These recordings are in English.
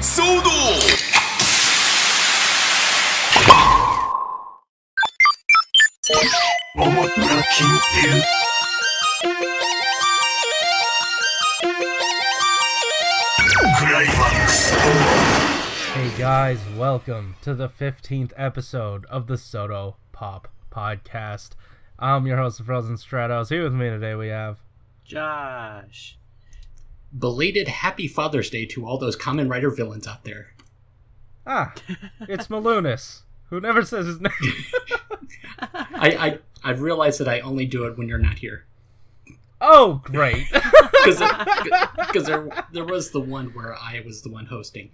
shodo-x! おもった金龍 Hey guys, welcome to the 15th episode of the Soto Pop Podcast. I'm your host, Frozen Stratos. Here with me today we have Josh. Belated Happy Father's Day to all those Kamen Rider villains out there. It's Malunis, who never says his name. I've realized that I only do it when you're not here. Oh, great. Because there was the one where I was the one hosting.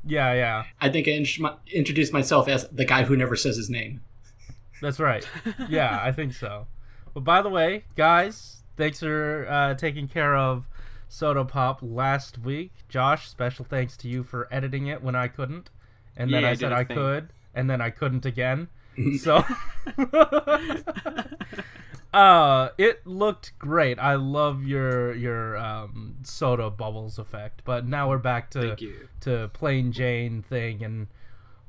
Yeah. I think I introduced myself as the guy who never says his name. That's right. Yeah, I think so. But by the way, guys, thanks for taking care of Soto Pop last week. Josh, special thanks to you for editing it when I couldn't. And then I said I could, and then I couldn't again. So it looked great. I love your soda bubbles effect. But now we're back to plain Jane thing, and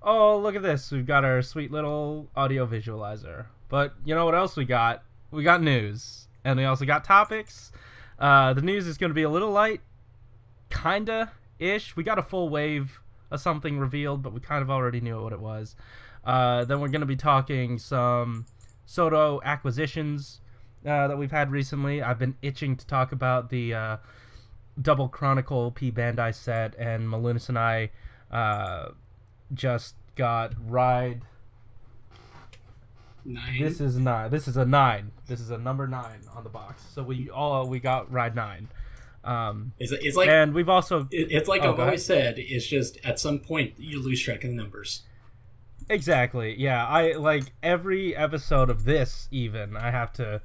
oh, look at this. We've got our sweet little audio visualizer. But you know what else we got? We got news. And we also got topics. The news is going to be a little light. Kinda-ish. We got a full wave of something revealed, but we kind of already knew what it was. Then we're going to be talking some Soto acquisitions that we've had recently. I've been itching to talk about the Double Chronicle P Bandai set, and Malunis and I just got Ride. 9. This is a 9. This is a 9. This is a number 9 on the box. So we got Ride 9. It's like, and we've also it's like I've always said. It's just at some point you lose track of the numbers. Exactly. Yeah. I like every episode of this. Even I have to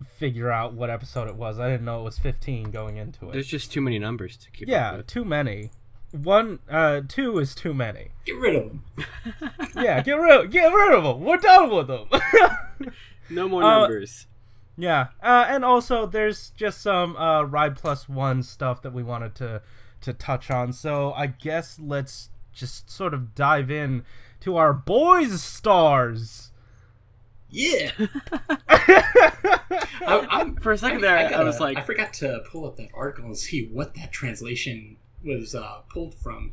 figure out what episode it was. I didn't know it was 15 going into it. There's just too many numbers to keep up Yeah, with. too many. 2 is too many. Get rid of them. Yeah, get rid of them. We're done with them. No more numbers. Yeah, and also there's just some Ride Plus 1 stuff that we wanted to touch on. So I guess let's just sort of dive in to our boys stars. Yeah. For a second there, I was like, I forgot to pull up that article and see what that translation was pulled from.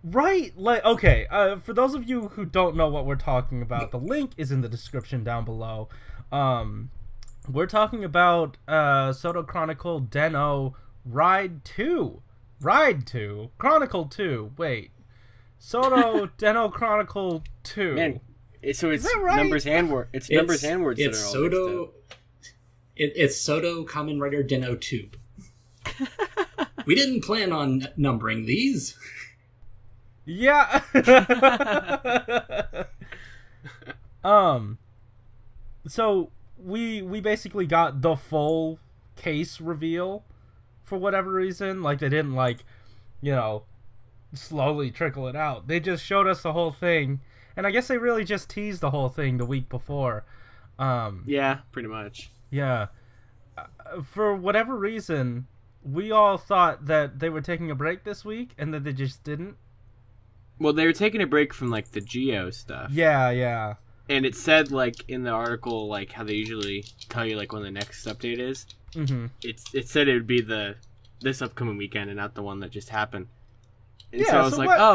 Right, like, okay, for those of you who don't know what we're talking about, the link is in the description down below. We're talking about Soto Chronicle Den-O Ride 2. Ride 2? Chronicle 2. Wait. Soto Den-O Chronicle 2. Man, so it's right? numbers and words. It's numbers and words that are all Soto. It's Soto Kamen Rider Den-O 2. We didn't plan on numbering these. Yeah. So we basically got the full case reveal for whatever reason. Like, they didn't, like, you know, slowly trickle it out. They just showed us the whole thing, and I guess they really just teased the whole thing the week before. Yeah, pretty much. Yeah. For whatever reason, we all thought that they were taking a break this week, and that they just didn't. Well, they were taking a break from, like, the Geo stuff. Yeah. And it said, like, in the article, like, how they usually tell you, like, when the next update is. Mm-hmm. It said it would be this upcoming weekend and not the one that just happened. And Yeah, so I was so like, what? I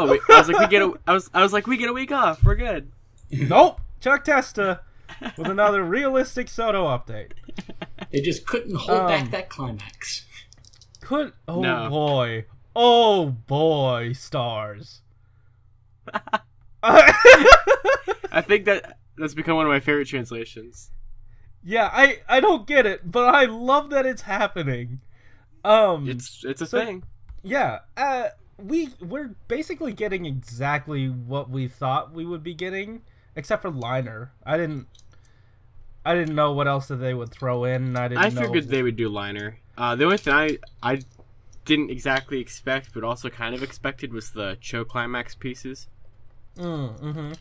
was like, we get a week off. We're good. Nope. Chuck Testa with another realistic Soto update. They just couldn't hold back that climax. Oh boy, stars. I think that's become one of my favorite translations. Yeah, I don't get it, but I love that it's happening. It's a thing. Yeah, we're basically getting exactly what we thought we would be getting, except for Liner. I didn't know what else that they would throw in. I figured they would do Liner. The only thing I didn't exactly expect, but also kind of expected, was the Cho Climax pieces. Mm-hmm.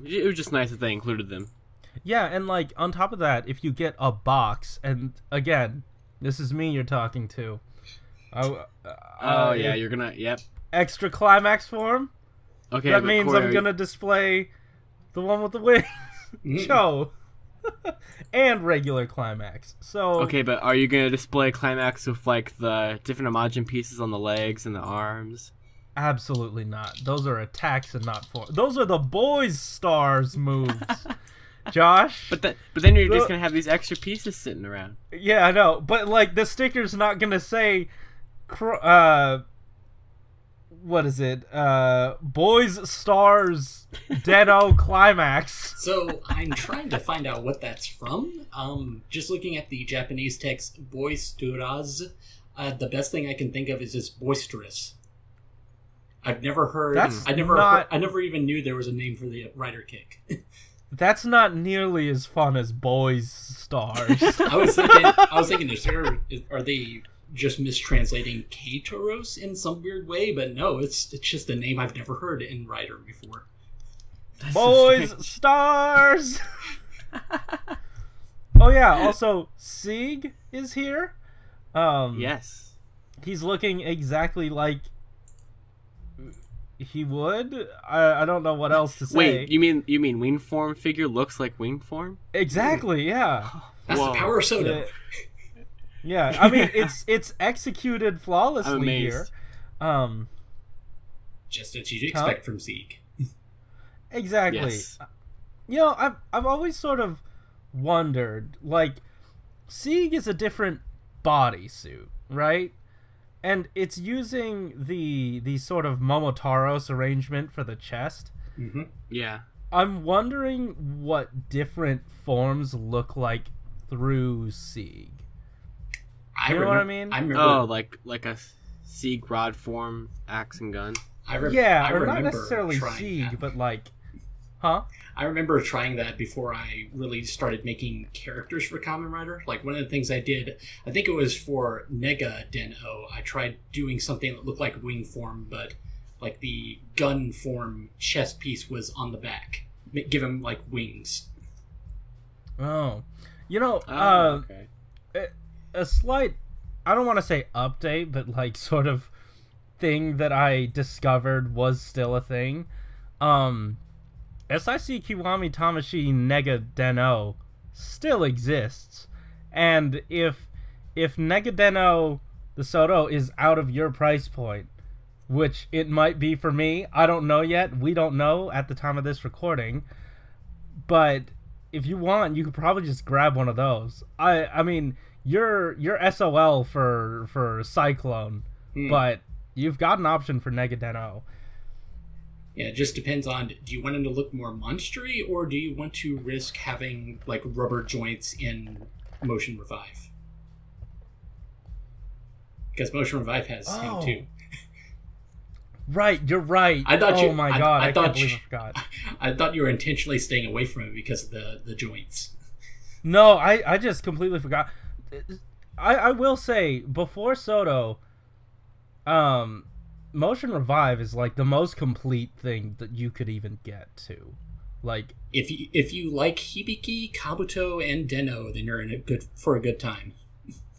It was just nice that they included them. Yeah, and like on top of that, if you get a box, and again, this is me you're talking to. Yeah, you're gonna. Yep. extra climax form. Okay, That but means Corey, I'm gonna display the one with the wings. Cho. And regular climax. So Okay, but are you gonna display climax with like the different Imagine pieces on the legs and the arms? absolutely not. Those are attacks and not form. Those are the boys' stars moves. Josh. But then you're just gonna have these extra pieces sitting around. Yeah, I know. But like the sticker's not gonna say what is it? Boys Stars Deno Climax. So I'm trying to find out what that's from. Just looking at the Japanese text, boisterous. The best thing I can think of is just boisterous. I've never heard. I never even knew there was a name for the rider kick. That's not nearly as fun as Boys Stars. I was thinking, are they just mistranslating K-Toros in some weird way? But no, it's just a name I've never heard in Rider before. Boys Stars. Oh yeah. Also, Sieg is here. Yes. He's looking exactly like he would. I don't know what else to say. Wait, you mean wing form figure looks like wing form? Exactly. Yeah. That's the power of Soda. Yeah, I mean it's executed flawlessly here. Just what you'd expect from Sieg. Exactly. Yes. You know, I've always sort of wondered, like, Sieg is a different bodysuit, right? And it's using the sort of Momotaros arrangement for the chest. Mm-hmm. Yeah. I'm wondering what different forms look like through Sieg. You know what I mean? I remember, Oh, like a Sieg rod form, axe and gun. I or remember not necessarily trying Sieg, that. but like, huh? I remember trying that before I really started making characters for Kamen Rider. Like, one of the things I did, I think it was for Nega Den-O, I tried doing something that looked like wing form, but like the gun form chest piece was on the back. Give him like wings. Oh, you know, Okay. a slight, I don't want to say update, but like sort of thing that I discovered was still a thing. SIC Kiwami Tamashi Nega Den-O still exists, and if Nega Den-O the Shodo is out of your price point, which it might be for me, I don't know yet. We don't know at the time of this recording, but if you want, you could probably just grab one of those. I mean, you're SOL for Cyclone, but you've got an option for Nega Den-O. Yeah, it just depends on, do you want him to look more monstery, or do you want to risk having like rubber joints in Motion Revive? Because Motion Revive has him too. Right, you're right. I thought oh my god, I can't believe I forgot. I thought you were intentionally staying away from it because of the joints. No, I just completely forgot. I will say, before Shodo, Motion Revive is like the most complete thing that you could even get to. Like, if you like Hibiki, Kabuto, and Den-O, then you're for a good time.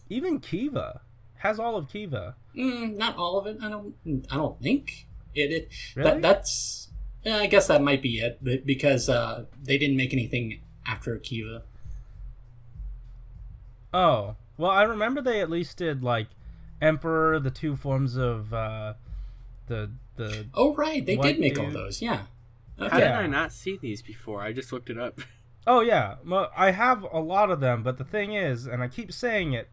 even Kiva has all of Kiva. Not all of it. I don't think it. Really? That's. I guess that might be it, but because they didn't make anything after Kiva. Oh, well, I remember they at least did like Emperor, the two forms of the. Oh right, they did make dude. all those. Yeah. How did I not see these before? I just looked it up. Oh yeah, well, I have a lot of them, but the thing is, and I keep saying it,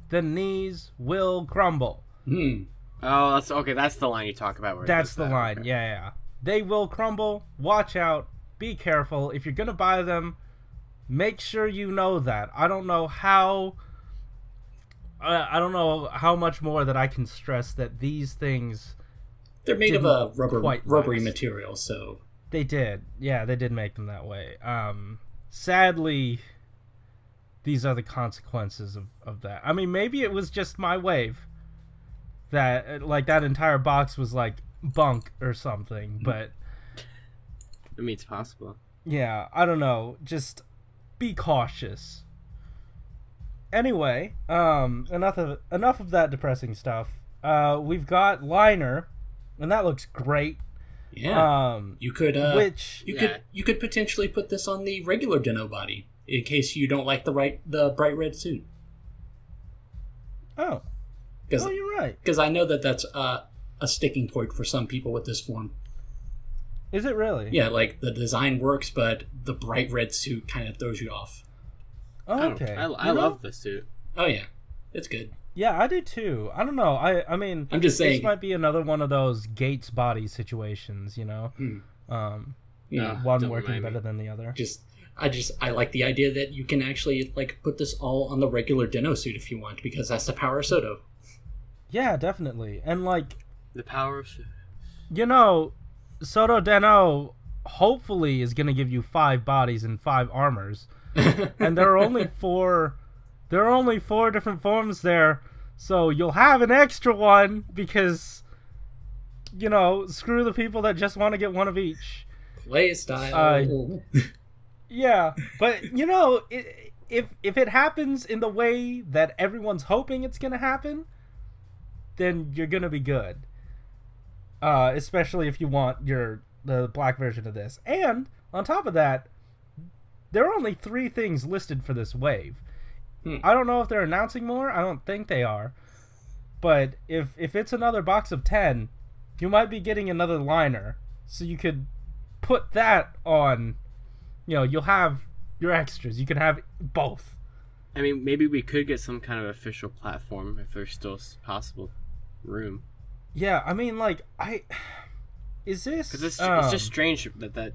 the knees will crumble. Oh, that's okay. That's the line you talk about. Where That's the that. line. Okay. Yeah. They will crumble. Watch out. Be careful. If you're gonna buy them, make sure you know that. I don't know how. I don't know how much more that I can stress that these things. They're made of a rubbery last. material, so They did. Yeah, they did make them that way. Sadly, these are the consequences of that. I mean, maybe it was just my wave. That, like, that entire box was, like, bunk or something, but... I mean, it's possible. Yeah, I don't know. Just be cautious. Anyway, enough of that depressing stuff. We've got Liner and that looks great. Yeah. You could you could potentially put this on the regular Den-O body in case you don't like the bright red suit. Oh. You're right. Because I know that's a sticking point for some people with this form. Is it really? Yeah, like the design works, but the bright red suit kind of throws you off. Oh, okay. I love the suit. Oh yeah, it's good. Yeah, I do too. I don't know. I mean, I'm just saying this might be another one of those Gates body situations, you know. One working better than the other. I like the idea that you can actually like put this all on the regular Den-O suit if you want, because that's the power of Shodo. Yeah, definitely. And like the power of Shodo Den-O hopefully is going to give you 5 bodies and 5 armors. And there are only 4 different forms there. So you'll have an extra one because screw the people that just want to get one of each. Play style. Yeah, but if it happens in the way that everyone's hoping it's going to happen, then you're going to be good. Especially if you want the black version of this. And on top of that, there are only 3 things listed for this wave. I don't know if they're announcing more. I don't think they are. But if it's another box of 10, you might be getting another liner. So you could put that on. You'll have your extras. You can have both. I mean, maybe we could get some kind of official platform if there's still possible room. Yeah, I mean, like, is this? Because it's just strange that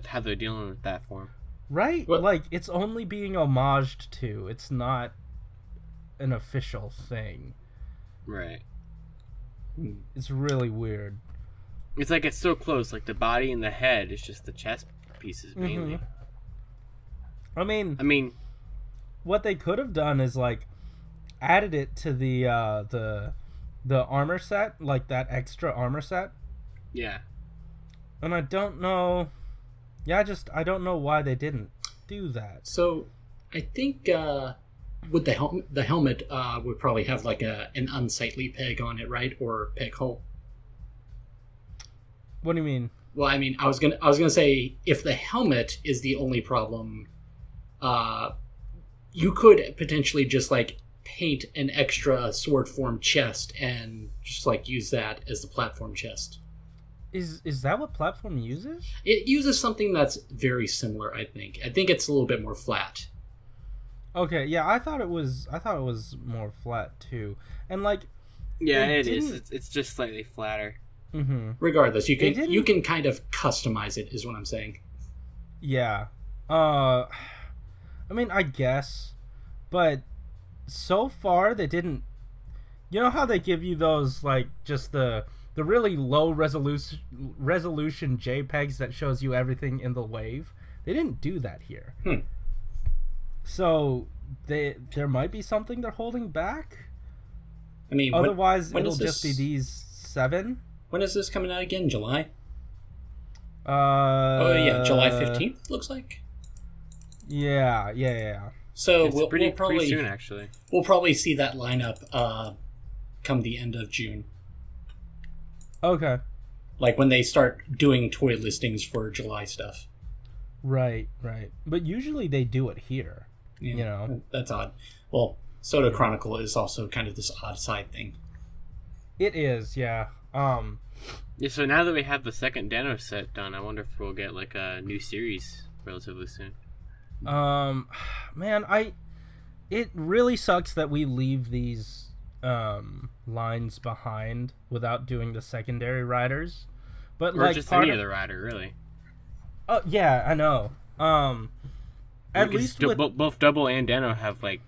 how they're dealing with that form. Right? What? Like, it's only being homaged to. It's not an official thing. Right. It's really weird. It's like it's so close. Like, the body and the head is just the chest pieces, mainly. Mm-hmm. I mean, what they could have done is, like, added it to the armor set, like that extra armor set. Yeah. And I don't know... Yeah, I don't know why they didn't do that. So, I think with the helmet would probably have like an unsightly peg on it, right? Or peg hole. What do you mean? Well, I mean, I was gonna say if the helmet is the only problem, you could potentially just like paint an extra sword form chest and just like use that as the platform chest. Is that what platform uses? It uses something that's very similar, I think. I think it's a little bit more flat. Okay, yeah, I thought it was more flat too. And like yeah, it is. It's just slightly flatter. Mm-hmm. Regardless, you can kind of customize it is what I'm saying. Yeah. I mean, I guess, but so far they didn't. You know how they give you those like just the really low resolution JPEGs that shows you everything in the wave? They didn't do that here. So there might be something they're holding back. I mean, otherwise it'll just be these 7. When is this coming out again? July? July 15th looks like. Yeah. So it's pretty soon, actually. We'll probably see that lineup come the end of June. Okay. Like when they start doing toy listings for July stuff. Right. But usually they do it here. Yeah, that's odd. Well, Shodo Chronicle is also kind of this odd side thing. It is, yeah. Yeah, so now that we have the second Den-O set done, I wonder if we'll get like a new series relatively soon. Man, it really sucks that we leave these lines behind without doing the secondary riders, but or like just any other rider, really. Oh yeah, I know. At least both Double and Den-O have like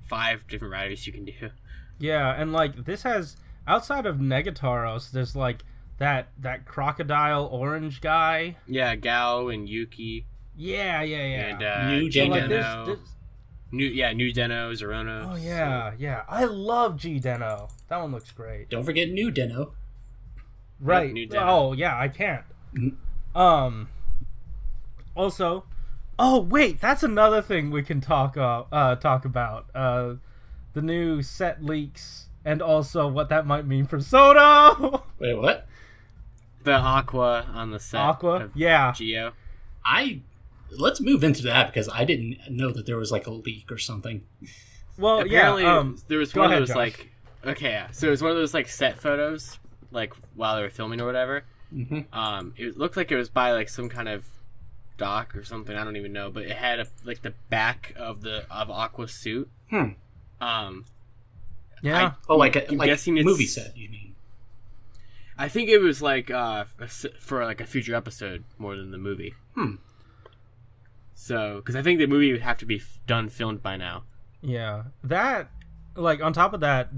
5 different riders you can do. Yeah, and like this has outside of Negataros, there's like that crocodile orange guy. Yeah, Gao and Yuki. Yeah. And new Den-O. New Den-O, Zoronos. Oh yeah. I love G Den-O. That one looks great. Don't forget new Den-O. Right. New Den-O. Oh yeah, I can't. Also, oh wait, that's another thing we can talk about. The new set leaks and also what that might mean for Shodo. Wait, what? the Aqua on the set. Aqua, yeah. Geo. Let's move into that because I didn't know that there was like a leak or something. Well, apparently, there was one of those Josh. like, okay, yeah. So it was one of those like set photos, like while they were filming or whatever. Mm-hmm. It looked like it was by like some kind of dock or something. I don't even know, but it had like the back of Aqua's suit. Yeah. Like guessing it's movie set, you mean? I think it was like for like a future episode more than the movie. So, because I think the movie would have to be done filmed by now. Yeah, that, like, on top of that,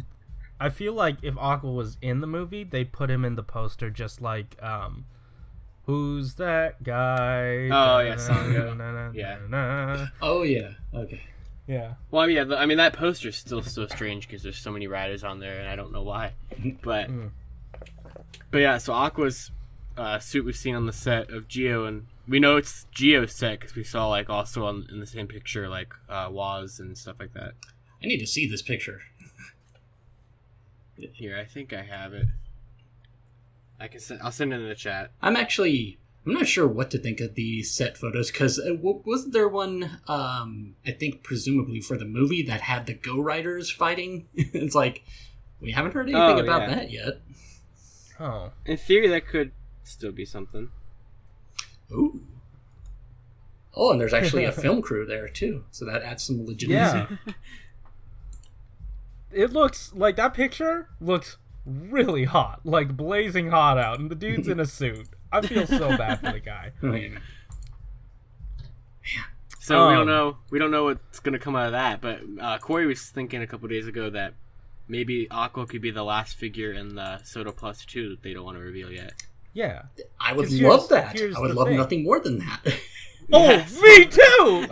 I feel like if Aqua was in the movie, they'd put him in the poster just like, who's that guy? Oh, yeah, Sango. Yeah. Oh, yeah, okay. Yeah. Well, I mean, that poster's still so strange because there's so many riders on there, and I don't know why. But yeah, so Aqua's suit was seen on the set of Geo, and we know it's Geo's set because we saw, like, also in the same picture, like, Waz and stuff like that. I need to see this picture. Here, I think I have it. I'll send it in the chat. I'm not sure what to think of the set photos, because wasn't there one, I think presumably for the movie, that had the Go Riders fighting? It's like, we haven't heard anything about that yet. Oh. In theory, that could still be something. Ooh. Oh, and there's actually a film crew there, too, so that adds some legitimacy. Yeah. It looks, like, that picture looks really hot, like blazing hot out, and the dude's in a suit. I feel so bad for the guy. Oh, yeah. So we don't know what's gonna come out of that, but Corey was thinking a couple days ago that maybe Aqua could be the last figure in the Soto Plus 2 that they don't want to reveal yet. Yeah. I would love that. I would love thing. nothing more than that. Oh, me too!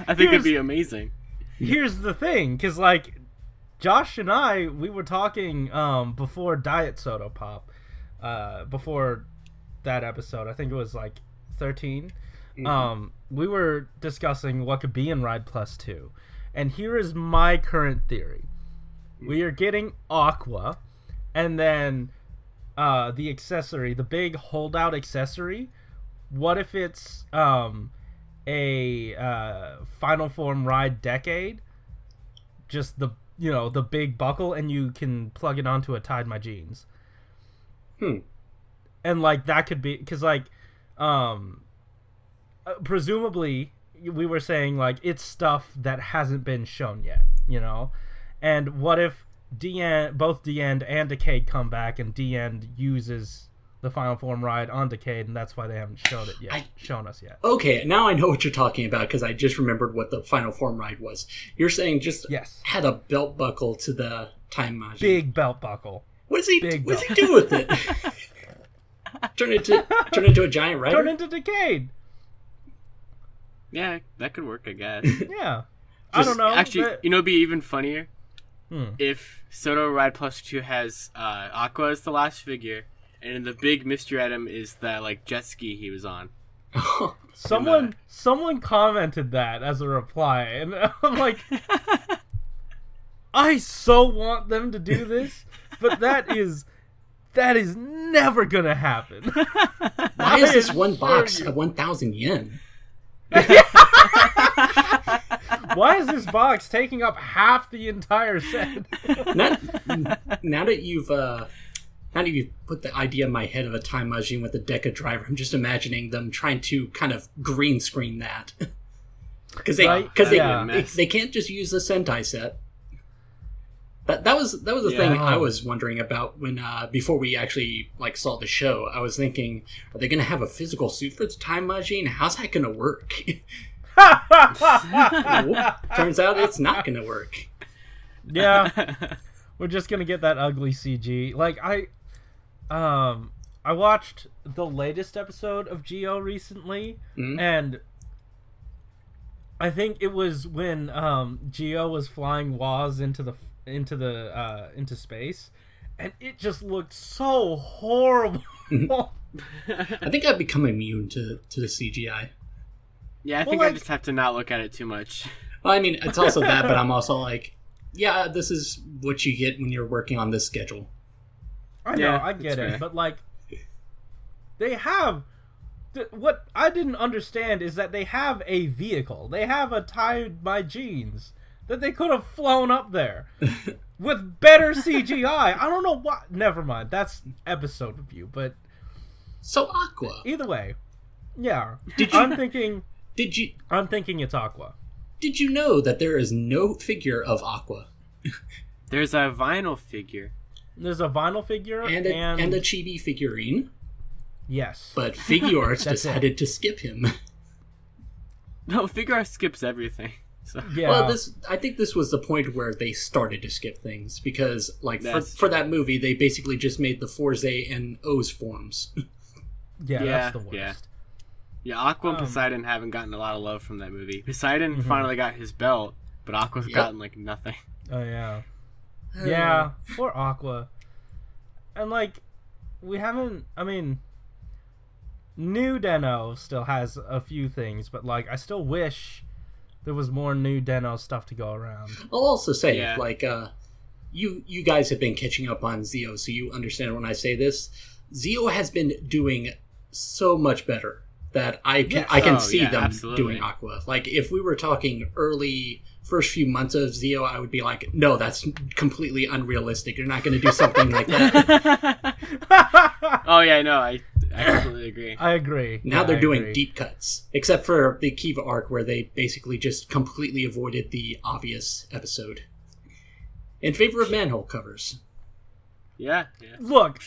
I think it'd be amazing. Here's the thing, because, like, Josh and I, we were talking before Diet Soda Pop, before that episode. I think it was, like, 13. We were discussing what could be in Ride Plus 2. And here is my current theory. We are getting Aqua, and then the accessory, the big holdout accessory. What if it's a Final Form Ride Decade? Just the big buckle, and you can plug it onto a Tide My Jeans. And, like, that could be, because, like, presumably, we were saying, like, it's stuff that hasn't been shown yet, you know? And what if both D-End and Decade come back, and D-End uses the Final Form Ride on Decade, and that's why they haven't shown us yet. Okay, now I know what you're talking about, because I just remembered what the Final Form Ride was. You're saying just had a belt buckle to the Time Machine. Big belt buckle. What does he do with it? Turn into a giant rider? Turn into Decade. Yeah, that could work, I guess. Yeah. I don't know. Actually, it'd be even funnier if Soto Ride Plus 2 has Aqua as the last figure, and the big mystery item is that, like, jet ski he was on. Someone commented that as a reply, and I'm like, I so want them to do this, but that is never gonna happen. Why is this one box 1,000 yen? Why is this box taking up half the entire set? Now that you've put the idea in my head of a time machine with a Deca driver, I'm just imagining them trying to kind of green screen that. Because they can't just use the Sentai set. That was the thing I was wondering about when before we actually saw the show. I was thinking, are they going to have a physical suit for the time machine? How's that going to work? Turns out it's not going to work. Yeah, we're just going to get that ugly CG. Like I watched the latest episode of Geo recently, and I think it was when Geo was flying Waz into space, and it just looked so horrible. I think I've become immune to the CGI. Yeah, I think I just have to not look at it too much. Well, I mean, it's also that, but I'm also like, yeah, this is what you get when you're working on this schedule. I know, I get it, but They have... What I didn't understand is that they have a vehicle. They have a Tie My Jeans that they could have flown up there with better CGI. I don't know what. Never mind. That's episode review. But so Aqua. Either way, yeah. I'm thinking it's Aqua. Did you know that there is no figure of Aqua? There's a vinyl figure. There's a vinyl figure and a chibi figurine. Yes. But Figuarts decided to skip him. No, Figuarts skips everything. So. Yeah. Well, I think this was the point where they started to skip things because, like, for that movie, they basically just made the Forze and O's forms. Yeah, that's the worst. Yeah, Aqua and Poseidon haven't gotten a lot of love from that movie. Poseidon finally got his belt, but Aqua's gotten, like, nothing. Oh, yeah. Yeah, poor Aqua. And, like, we haven't... I mean... New Den-O still has a few things, but, like, I still wish there was more new Den-O stuff to go around. I'll also say, like, you guys have been catching up on Zeo, so you understand when I say this. Zeo has been doing so much better that I can see them doing Aqua. Like, if we were talking early first few months of Zeo, I would be like, no, that's completely unrealistic. You're not going to do something like that. Oh, yeah, no, I completely agree. I agree. Now they're doing deep cuts, except for the Kiva arc where they basically just completely avoided the obvious episode. In favor of manhole covers. Yeah. Look.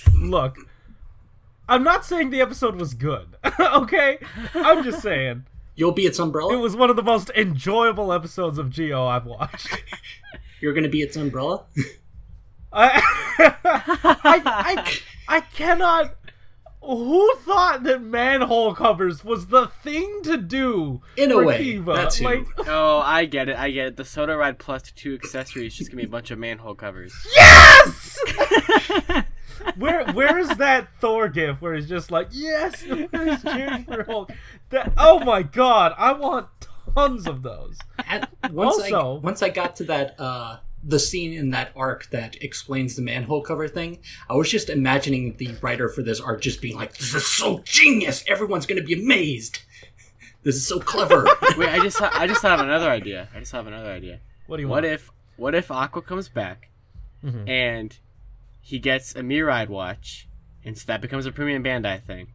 I'm not saying the episode was good, okay? I'm just saying. You'll be its umbrella? It was one of the most enjoyable episodes of Geo I've watched. You're going to be its umbrella? I cannot... Who thought that manhole covers was the thing to do? In a way, Kiva? that's who. Like, oh, I get it. The Soda Ride Plus 2 accessories just gonna be a bunch of manhole covers. Yes! Where is that Thor gif where he's just like, yes, he's cheering for Hulk? Oh my god, I want tons of those. Once I got to that the scene in that arc that explains the manhole cover thing, I was just imagining the writer for this arc just being like, this is so genius, everyone's gonna be amazed. This is so clever. Wait, I just have another idea. What do you want? What if Aqua comes back and he gets a Miride watch, and so that becomes a premium Bandai thing,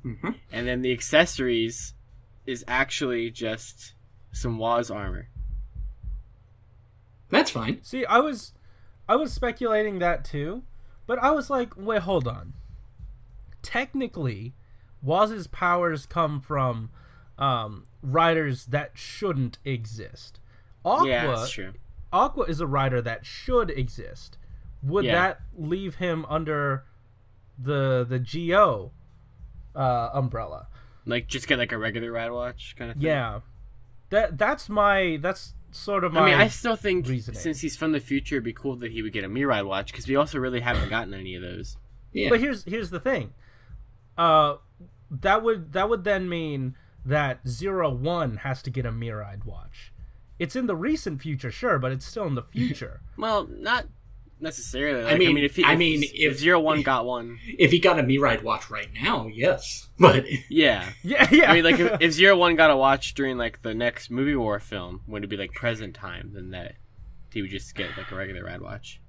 and then the accessories is actually just some Waz armor. That's fine. See, I was speculating that too, but I was like, wait, hold on. Technically, Waz's powers come from riders that shouldn't exist. Yeah, that's true. Aqua is a rider that should exist. Would that leave him under the GO umbrella? Like, just get like a regular ride watch kind of thing? Yeah. That's sort of my I mean, I still think reasoning. Since he's from the future, it'd be cool that he would get a Miride watch, because we also really haven't gotten any of those. Yeah. But here's the thing. That would then mean that 01 has to get a Miride watch. It's in the recent future, sure, but it's still in the future. Well, not necessarily. Like, if 01 got one, if he got a Miride watch right now, yes. But yeah. I mean, like if 01 got a watch during like the next Movie War film, when it'd be like present time, then that he would just get like a regular ride watch.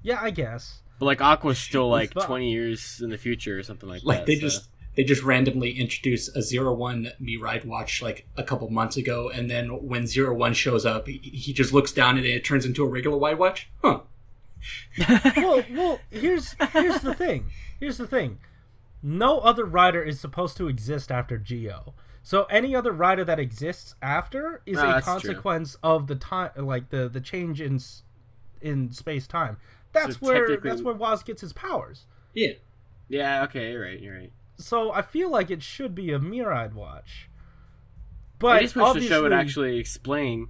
Yeah, I guess. But like Aqua's still like 20 years in the future or something like that. They just randomly introduced a 01 Miride watch like a couple months ago, and then when 01 shows up, he just looks down and it turns into a regular wide watch. Huh. well, here's the thing. No other rider is supposed to exist after Geo. So any other rider that exists after is a consequence of the time, like the change in space time. That's where Waz gets his powers. Yeah. Yeah. Okay. You're right. So I feel like it should be a Miride watch. But I just wish the show would actually explain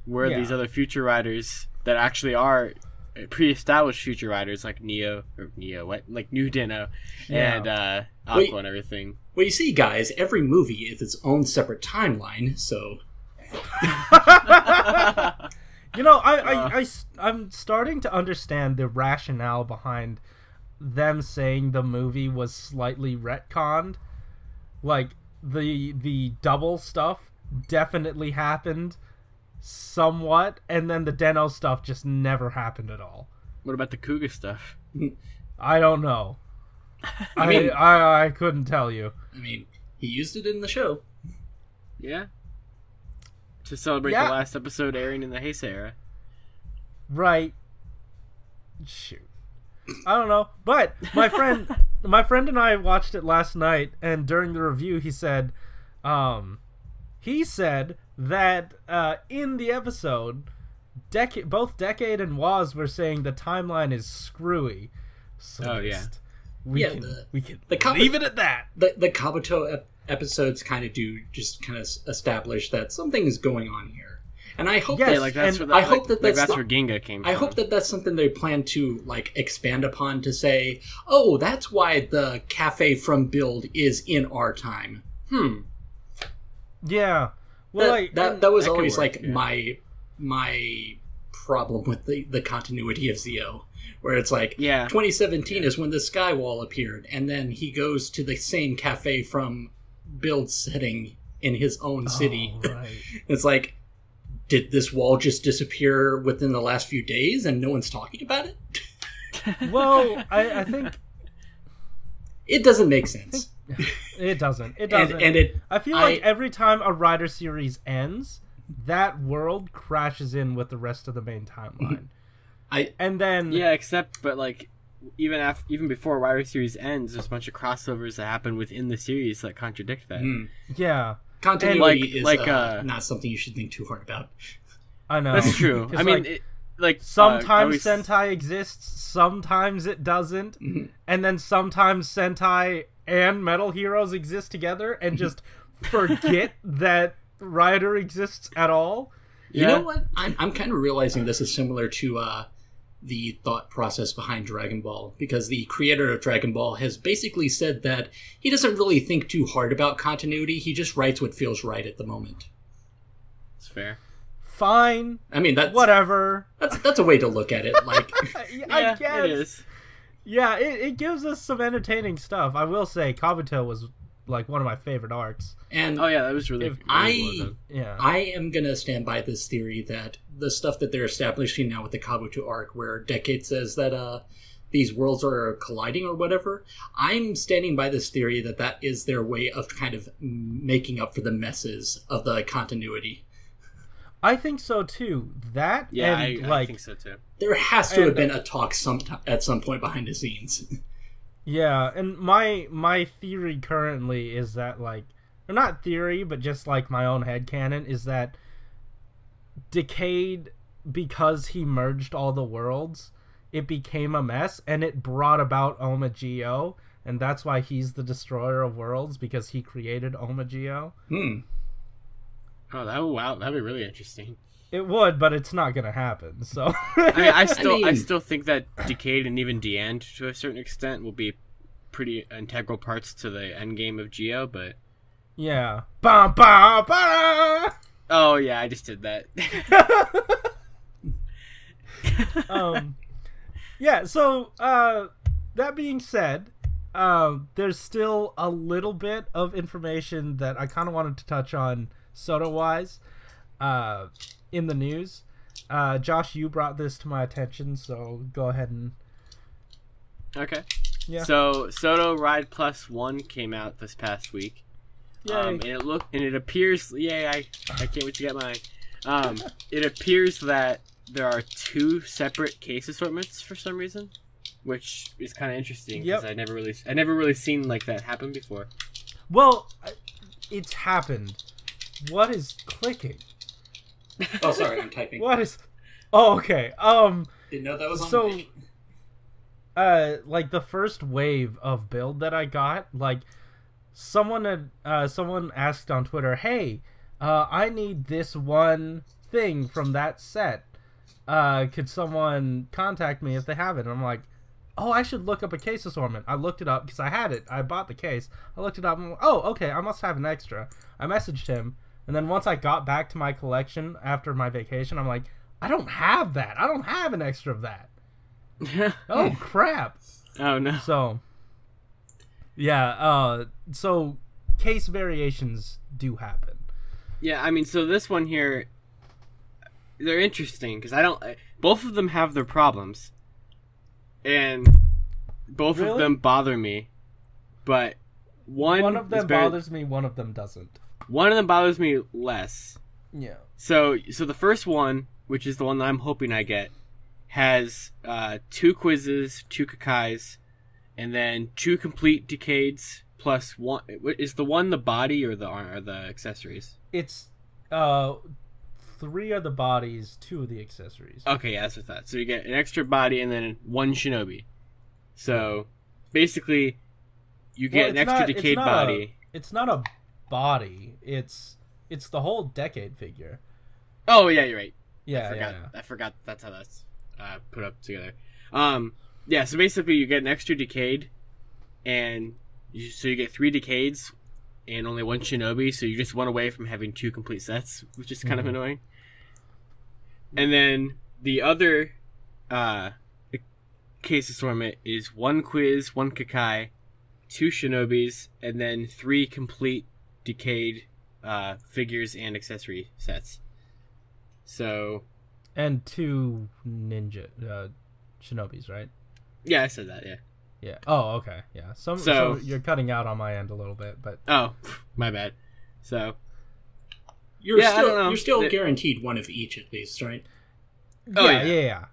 where these other future riders that actually are pre-established future riders, like New Den-O and Aqua and everything. Well, you see, guys, every movie is its own separate timeline, so... I'm starting to understand the rationale behind them saying the movie was slightly retconned, Like the double stuff definitely happened somewhat, and then the Den-O stuff just never happened at all. What about the Kuga stuff? I don't know. I I couldn't tell you. I mean, he used it in the show. Yeah. To celebrate the last episode airing in the Heisei era. Right. Shoot. I don't know. But my friend and I watched it last night, and during the review he said that in the episode both Decade and Waz were saying the timeline is screwy. So we can leave it at that. The Kabuto episodes kind of establish that something's going on here. And I hope that's where Ginga came from. I hope that that's something they plan to expand upon, to say, oh, that's why the cafe from Build is in our time. Yeah. Well, that was always my problem with the continuity of Zio, where it's 2017 is when the Skywall appeared, and then he goes to the same cafe from Build setting in his own city. Right. It's like, did this wall just disappear within the last few days and no one's talking about it? Well, I think it doesn't make sense. It doesn't. I feel like every time a Rider series ends, that world crashes in with the rest of the main timeline. Even before Rider series ends, there's a bunch of crossovers that happen within the series that contradict that. Yeah. Continuity is not something you should think too hard about. I know. That's true. I mean, sometimes Sentai exists, sometimes it doesn't, and then sometimes Sentai and Metal Heroes exist together and just forget that Rider exists at all. You know what? I'm kind of realizing this is similar to the thought process behind Dragon Ball, because the creator of Dragon Ball has basically said that he doesn't really think too hard about continuity. He just writes what feels right at the moment. That's fair. Fine. I mean, that's whatever. That's a way to look at it. I guess it is. Yeah, it gives us some entertaining stuff. I will say, Kabuto was one of my favorite arcs. And that was really. I am gonna stand by this theory that the stuff that they're establishing now with the Kabuto arc, where Decade says that these worlds are colliding or whatever, I'm standing by this theory that is their way of kind of making up for the messes of the continuity. I think so too. I think so too. There has to have been a talk at some point behind the scenes. Yeah, and my theory currently is that or not theory, but just my own headcanon is that Decade, because he merged all the worlds, it became a mess, and it brought about Oma Geo, and that's why he's the destroyer of worlds, because he created Oma Geo. Oh, that'd be really interesting. It would, but it's not gonna happen. So I still think that Decade and even Deand, to a certain extent, will be pretty integral parts to the end game of Geo. But yeah, ba ba ba. Oh yeah, I just did that. Yeah. So that being said, there's still a little bit of information that I kind of wanted to touch on Soda-wise in the news. Josh, you brought this to my attention, so go ahead and... Okay. Yeah. So, Shodo Ride Plus 1 came out this past week. Yay. It appears... Yay, I can't wait to get mine. It appears that there are 2 separate case assortments for some reason, which is kind of interesting, because I never really seen that happen before. Well, it's happened. What is clicking? Oh, sorry, I'm typing. What is... Oh, okay. Didn't know that was on mic. The first wave of build that I got, someone asked on Twitter, hey, I need this one thing from that set. Could someone contact me if they have it? And I'm like, oh, I should look up a case assortment. I looked it up because I had it. I bought the case. I looked it up and I'm like, oh, okay, I must have an extra. I messaged him, and then once I got back to my collection after my vacation, I'm like, I don't have that. I don't have an extra of that. Oh, crap. Oh, no. So, yeah, so case variations do happen. Yeah, I mean, so this one here, they're interesting because both of them have their problems, and both of them bother me, but one of them bothers me, one of them doesn't. One of them bothers me less. Yeah. So the first one, which is the one that I'm hoping I get, has 2 quizzes, 2 kakais, and then 2 complete decades plus 1. Is the one the body or the accessories? It's 3 are the bodies, 2 of the accessories. Okay, yeah, that's what I thought. So you get an extra body and then 1 shinobi. So basically, you get an extra decade body. It's not a body. It's the whole decade figure. Oh yeah, you're right. Yeah, I forgot that's how that's put up together. Yeah. So basically, you get an extra decade, and so you get 3 decades and only 1 shinobi. So you just one away from having 2 complete sets, which is kind of annoying. And then the other case assortment is 1 quiz, 1 kakai, 2 shinobis, and then 3 complete decade figures and accessory sets. So, and 2 ninja shinobis, right? Yeah, I said that. Yeah. Yeah. Oh, okay. Yeah. So you're cutting out on my end a little bit, but oh, my bad. So you're still guaranteed 1 of each at least, right? Yeah.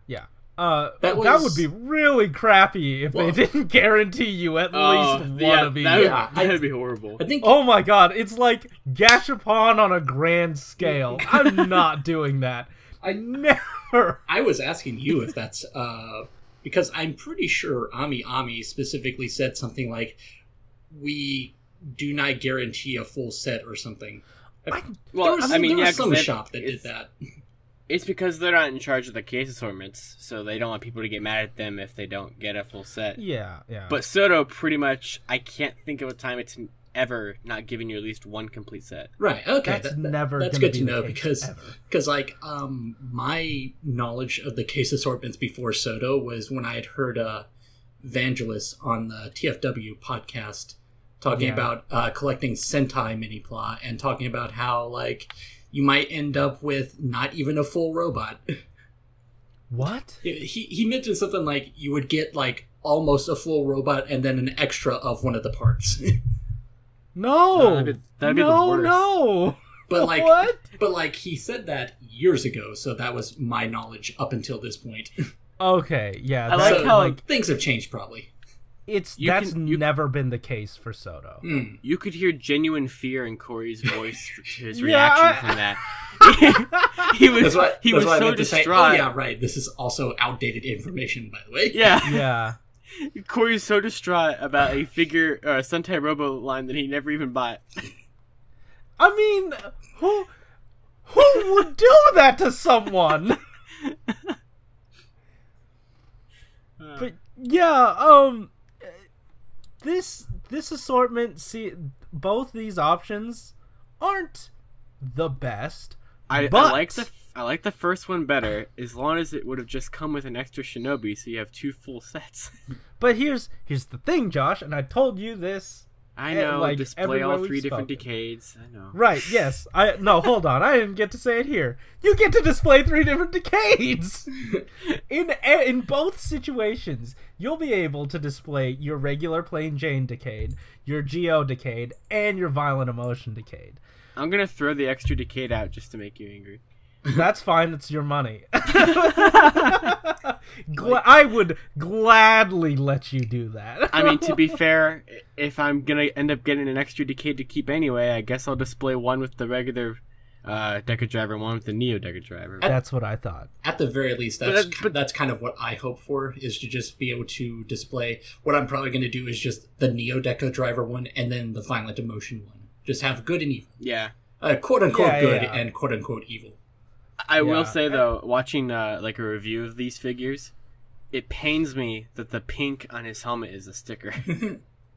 That would be really crappy if they didn't guarantee you at least 1 of each. That would be horrible. I think. Oh my god, it's like Gashapon on a grand scale. I'm not doing that. Never. I was asking you if that's because I'm pretty sure Ami specifically said something like, "We do not guarantee a full set" or something. There was some shop that did that. It's because they're not in charge of the case assortments, so they don't want people to get mad at them if they don't get a full set. Yeah. But Soto, pretty much, I can't think of a time it's ever not giving you at least 1 complete set. Right. Okay. That's good to know because like my knowledge of the case assortments before Soto was when I had heard Vangelis on the TFW podcast talking about collecting Sentai mini plot and talking about how like you might end up with not even a full robot. What? He mentioned something like you would get like almost a full robot and then an extra of one of the parts. No, that'd be the worst. No. But like, what? But like he said that years ago, so that was my knowledge up until this point. Okay, yeah. I like how things have changed. Probably. That's never been the case for Soto. You could hear genuine fear in Corey's voice for his reaction from that. he was so distraught. Oh yeah, right. This is also outdated information, by the way. Yeah. Corey's so distraught about a figure or a Sentai Robo line that he never even bought. I mean, who would do that to someone? But yeah, this assortment, both these options aren't the best. I like the first one better, as long as it would have just come with an extra shinobi, so you have 2 full sets. But here's the thing, Josh, and I told you this. I know, display all 3 different decades. I know. Right? Yes. No, hold on. I didn't get to say it here. You get to display 3 different decades. In both situations, you'll be able to display your regular plain Jane decade, your Geo decade, and your violent emotion decade. I'm gonna throw the extra decade out just to make you angry. That's fine. It's your money. I would gladly let you do that. I mean, to be fair, if I'm gonna end up getting an extra decade to keep anyway, I guess I'll display 1 with the regular Deca Driver and 1 with the Neo Deca Driver. That's what I thought. At the very least, that's kind of what I hope for, is to just be able to display. What I'm probably going to do is just the Neo Deca Driver one and then the Violent Emotion one. Just have good and evil. Yeah. Quote-unquote good and quote-unquote evil. I will say, though, watching like a review of these figures, it pains me that the pink on his helmet is a sticker.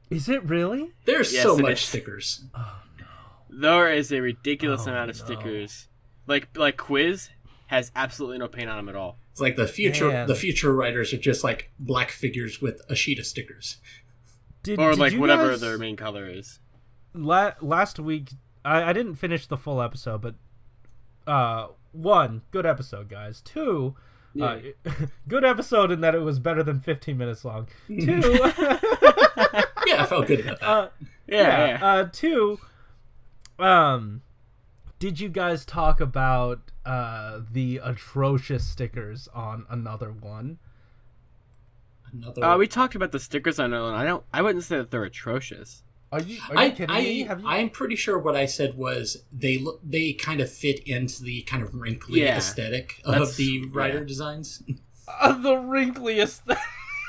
Is it really? There's so much stickers. Oh, no. There is a ridiculous amount of stickers. Like Quiz has absolutely no paint on him at all. It's like the future writers are just like black figures with a sheet of stickers. Or like whatever their main color is. last week I didn't finish the full episode, but one, good episode, guys. Two, good episode in that it was better than 15 minutes long. Two, yeah, I felt good about yeah. that. Two, did you guys talk about the atrocious stickers on another one? We talked about the stickers on another one. I wouldn't say that they're atrocious. Are you kidding me? I'm pretty sure what I said was they kind of fit into the kind of wrinkly aesthetic of the rider designs. The wrinkly aesthetic.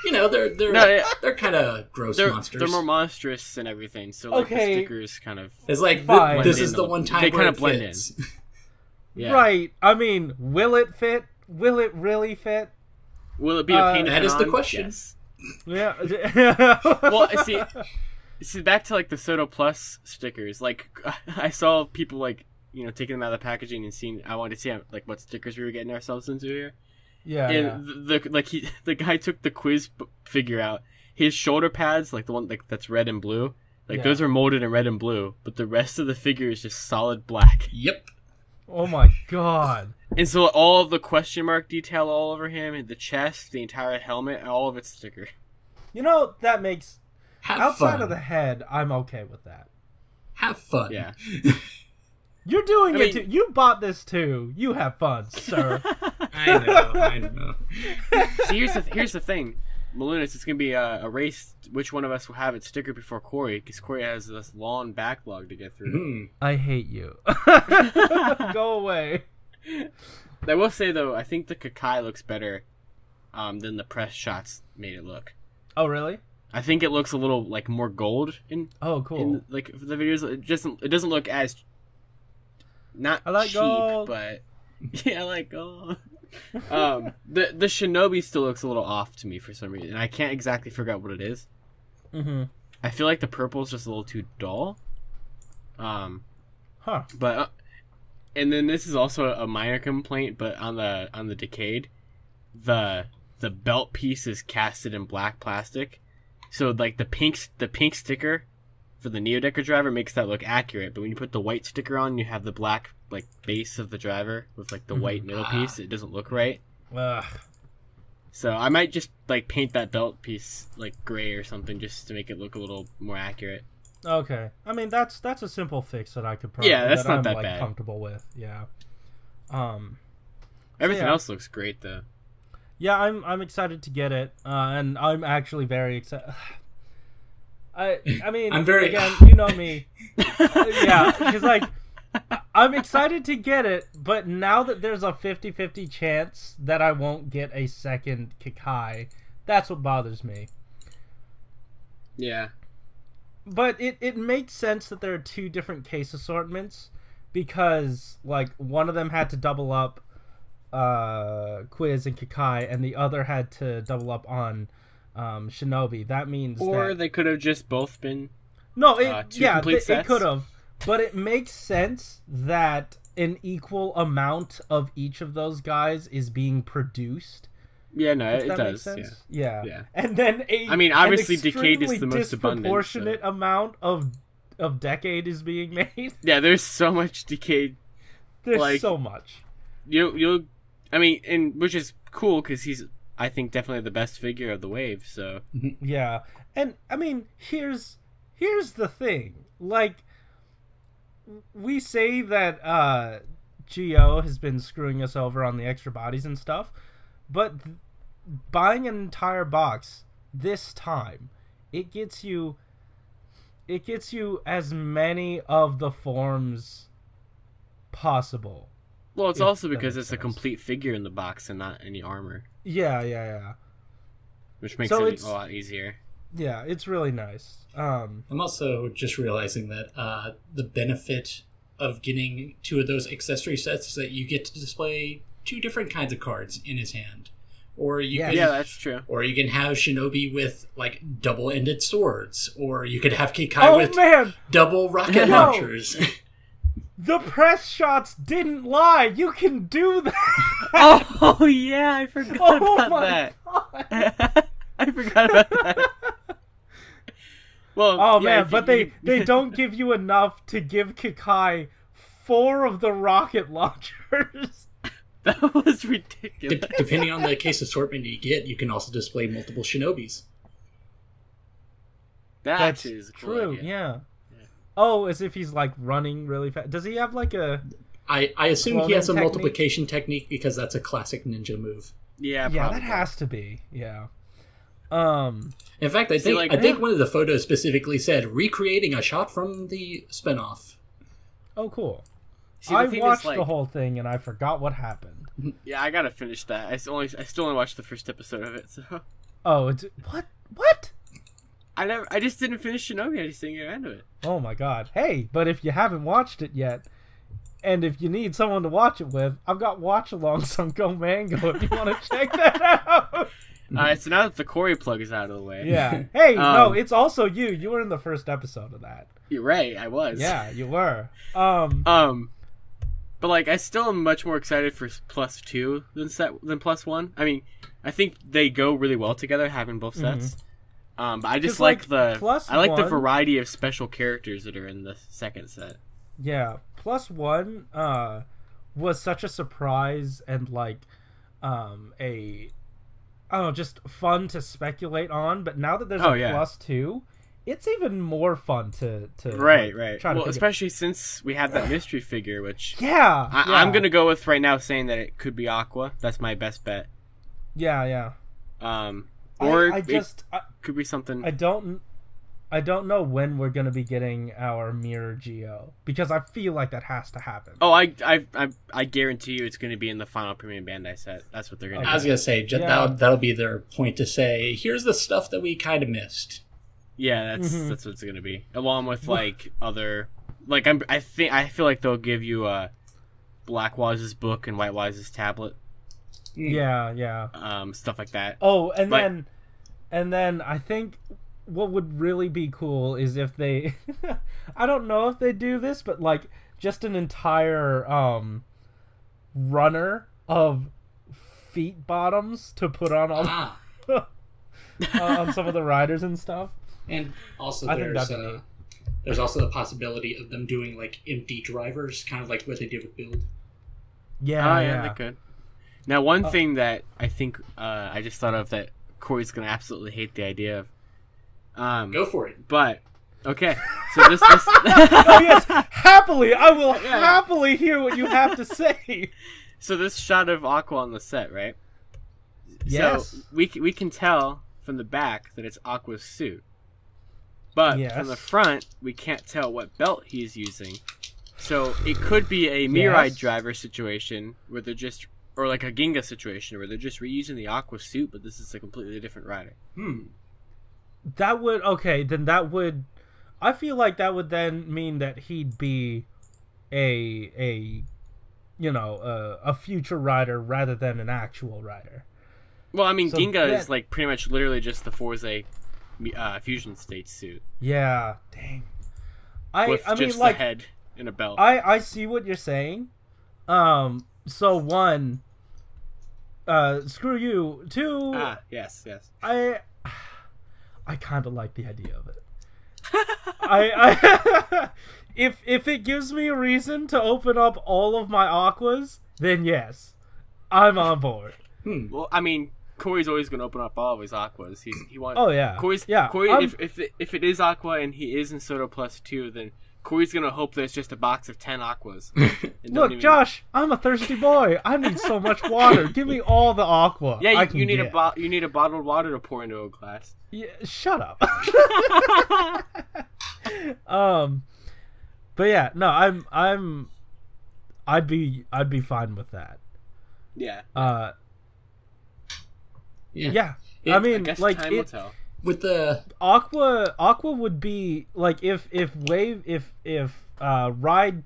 You know, they're kind of gross monsters. They're more monstrous and everything. So like the stickers kind of it's like this is the one time they where kind of it blend fits. in. Yeah. Right. I mean, will it fit? Will it really fit? Will it be a pain to that is put the on? question. Yes. Yeah. Well, see, back to like the Soto Plus stickers. Like, I saw people like taking them out of the packaging and seeing. I wanted to see like what stickers we were getting ourselves into here. Yeah. And the guy took the quiz figure out. His shoulder pads, like the one that's red and blue, those are molded in red and blue, but the rest of the figure is just solid black. Yep. Oh my god. And so all of the question mark detail all over him, and the chest, the entire helmet, all of it's sticker. That makes outside fun. of the head, I'm okay with that. Have fun. Yeah. You're doing it too. You bought this too. You have fun, sir. I know. See, here's the thing. Malunis, it's going to be a race. Which one of us will have it sticker before Corey? Because Corey has this long backlog to get through. I hate you. Go away. I will say, though, I think the Kakai looks better than the press shots made it look. Oh, really? I think it looks a little like more gold in. Oh, cool. In, like the videos, it doesn't look as not I like cheap, gold. but yeah, I like gold. The Shinobi still looks a little off to me for some reason, and I can't exactly figure out what it is. Mm-hmm. I feel like the purple is just a little too dull. But and then this is also a minor complaint, but on the Decade, the belt piece is casted in black plastic, so like the pink sticker for the Neodecker driver makes that look accurate, but when you put the white sticker on, you have the black like base of the driver with like the white middle piece. It doesn't look right. Ugh. So I might just like paint that belt piece like gray or something just to make it look a little more accurate. Okay. I mean that's a simple fix that I could probably that's not I'm, that like, bad. Comfortable with. Yeah. Everything else looks great though. Yeah, I'm excited to get it, and I'm actually very excited. I mean, I'm very again, you know me. Yeah, because like I'm excited to get it, but now that there's a 50-50 chance that I won't get a second Kakai, that's what bothers me. Yeah. But it makes sense that there are two different case assortments, because like one of them had to double up Quiz and Kakai, and the other had to double up on Shinobi. That means they could have just both been it could have, but it makes sense that an equal amount of each of those guys is being produced. Yeah, no, it that does. Makes sense? Yeah. Yeah. And then obviously Decade is the most abundant. Disproportionate amount of Decade is being made. Yeah, there's so much Decade. There's so much. You'll and which is cool because he's, I think, definitely the best figure of the wave. So yeah, and I mean, here's the thing. Like, we say that Geo has been screwing us over on the extra bodies and stuff, but buying an entire box this time, it gets you as many of the forms possible. Well, it's also because it's a complete figure in the box and not any armor. Yeah. Which makes it a lot easier. Yeah, it's really nice. I'm also just realizing that the benefit of getting two of those accessory sets is that you get to display two different kinds of cards in his hand. Or you can, that's true. Or you can have Shinobi with like double-ended swords, or you could have Kakai with double rocket launchers. The press shots didn't lie. You can do that. Oh yeah, I forgot about that. God. I forgot about that. Well, Oh yeah, man, but they don't give you enough to give Kakai 4 of the rocket launchers. That was ridiculous. Depending on the case assortment you get, you can also display multiple shinobis. That's is a cool true. idea. Yeah. Oh, as if he's like running really fast. Does he have like a? I assume he has a technique? multiplication technique because that's a classic ninja move. Yeah, Yeah, probably. that has to be. Yeah. In fact, I think one of the photos specifically said recreating a shot from the spinoff. Oh, cool. See, the I thing is, watched like- the whole thing and I forgot what happened. Yeah, I gotta finish that. I still only watched the first episode of it. So Oh, it's what? I just didn't finish Shinobi. I just didn't get into it. Oh my god. Hey, but if you haven't watched it yet, and if you need someone to watch it with, I've got watch-alongs on Go Mango if you want to check that out. All right, so now that the Corey plug is out of the way, Yeah. Hey, no, it's also you. You were in the first episode of that. you're right. I was. Yeah, you were. But like, I still am much more excited for +2 than +1. I mean, I think they go really well together, having both sets. But I just like the +1 variety of special characters that are in the second set. Yeah, +1 was such a surprise and like I don't know, just fun to speculate on. But now that there's a +2, it's even more fun to Right. try to Well, especially since we have that mystery figure, which I'm gonna go with right now, saying that it could be Aqua. That's my best bet. Yeah. Or it could be something. I don't know when we're gonna be getting our Mirror Geo, because I feel like that has to happen. Oh, I guarantee you it's going to be in the final Premium Bandai set. That's what they're going to do. I was gonna say that'll be their point to say, here's the stuff that we kind of missed. Yeah, that's what it's going to be. Along with like other, like I feel like they'll give you Black Wise's book and White Wise's tablet. Yeah. Stuff like that. Oh, and then I think what would really be cool is if they I don't know if they do this, but like just an entire runner of feet bottoms to put on all on some of the riders and stuff. And also there's also the possibility of them doing like empty drivers, kind of like what they did with Build. Yeah, they could. Now, one thing that I think I just thought of that Corey's going to absolutely hate the idea of. Go for it. But okay, so this oh yes, happily I will happily hear what you have to say. So this shot of Aqua on the set, right? Yes. So we can tell from the back that it's Aqua's suit, but from the front we can't tell what belt he's using. So it could be a Mirai driver situation where they're just, or like a Ginga situation where they're just reusing the Aqua suit, but this is a completely different rider. That would I feel like that would then mean that he'd be a future rider rather than an actual rider. Well, I mean, Ginga is like pretty much literally just the Forza Fusion State suit. Yeah, dang. With just the head and a belt. I see what you're saying. So one, screw you. Two, yes. I kind of like the idea of it. I if it gives me a reason to open up all of my Aquas, then yes, I'm on board. Well, I mean, Corey's always going to open up all of his Aquas. He wants. Oh yeah. Corey, if it is Aqua and he is in Soda +2, then Corey's going to hope there's just a box of 10 Aquas. Look, Josh, I'm a thirsty boy. I need so much water. Give me all the Aqua. Yeah, you need a bottled water to pour into a glass. Yeah, shut up. But yeah, no, I'd be fine with that. Yeah. Yeah. I mean, I guess like time will tell. With the Aqua would be like if Ride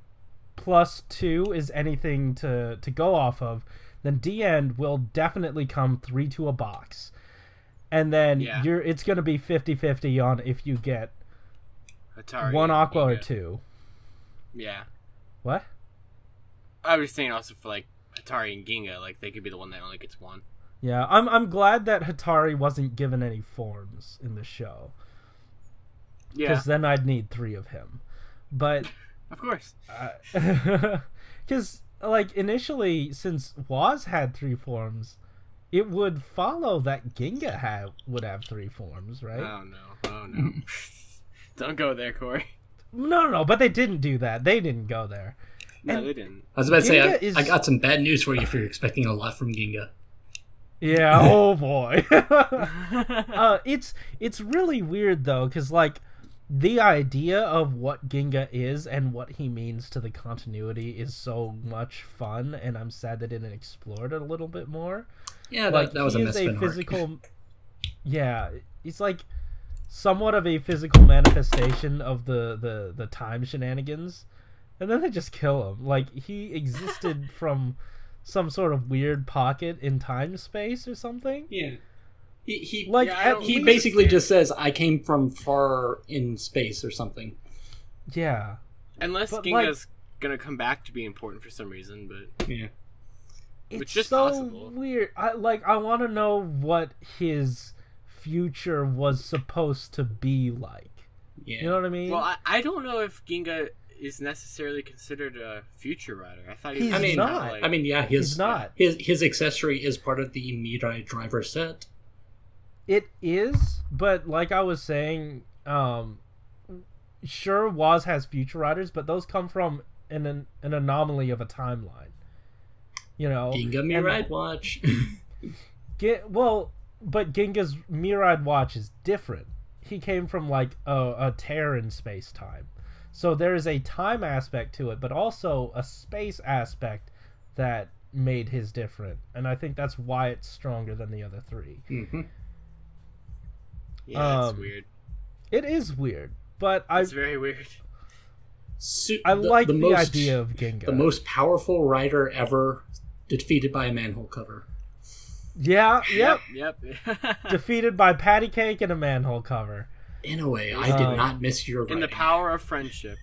+2 is anything to go off of, then D-End will definitely come 3 to a box. And then it's going to be 50-50 on if you get Hatari one Aqua or two. Yeah. What? I was saying also for like Hatari and Ginga, like they could be the one that only gets one. Yeah, I'm glad that Hatari wasn't given any forms in the show. because then I'd need 3 of him. But of course, because like initially, since Waz had 3 forms, it would follow that Ginga would have 3 forms, right? Oh no! Don't go there, Corey. No, but they didn't do that. They didn't go there. No, And they didn't. I was about to say, I got some bad news for you if you're expecting a lot from Ginga. Yeah, oh boy. It's really weird though, because like the idea of what Ginga is and what he means to the continuity is so much fun, and I'm sad they didn't explore it a little bit more. Yeah, like, that was a misspin physical. Yeah, it's like somewhat of a physical manifestation of the time shenanigans, and then they just kill him. Like he existed from some sort of weird pocket in time space or something. Yeah. He least basically just says, I came from far in space or something. Yeah. Unless Ginga's gonna come back to be important for some reason, but yeah. It's just so possible. Weird. I want to know what his future was supposed to be like. Yeah. You know what I mean? Well, I don't know if Ginga is necessarily considered a future rider. I thought he was He's not. like... I mean, yeah, he's not. His accessory is part of the Mirai driver set. It is, but like I was saying, sure, Waz has future riders, but those come from an anomaly of a timeline. You know, Ginga Mirai Watch. But Ginga's Mirai Watch is different. He came from like a tear in space time, so there is a time aspect to it, but also a space aspect that made his different, and I think that's why it's stronger than the other 3. Mm-hmm. Yeah, it's weird. It is weird, but it's very weird. I like the idea of Ginga. The most powerful rider ever defeated by a manhole cover. Yeah, yep. Defeated by patty cake and a manhole cover. In a way, I did not miss your writing. In the power of friendship.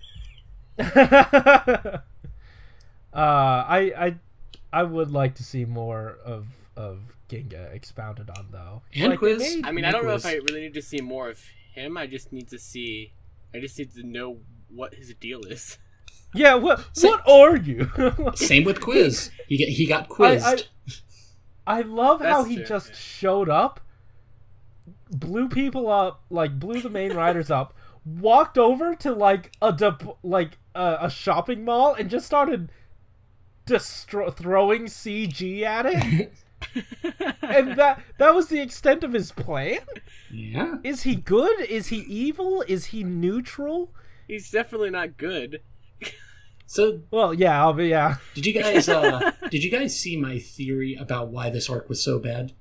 I would like to see more of Ginga expounded on, though. And Quiz. I mean, I don't know if I really need to see more of him. I just need to know what his deal is. Yeah, what are you? Same with Quiz. He got quizzed. I love how he just showed up, blew people up, like blew the main riders up, walked over to like a shopping mall and just started throwing CG at it. And that was the extent of his plan? Yeah. Is he good? Is he evil? Is he neutral? He's definitely not good. So, well, yeah. Did you guys see my theory about why this arc was so bad?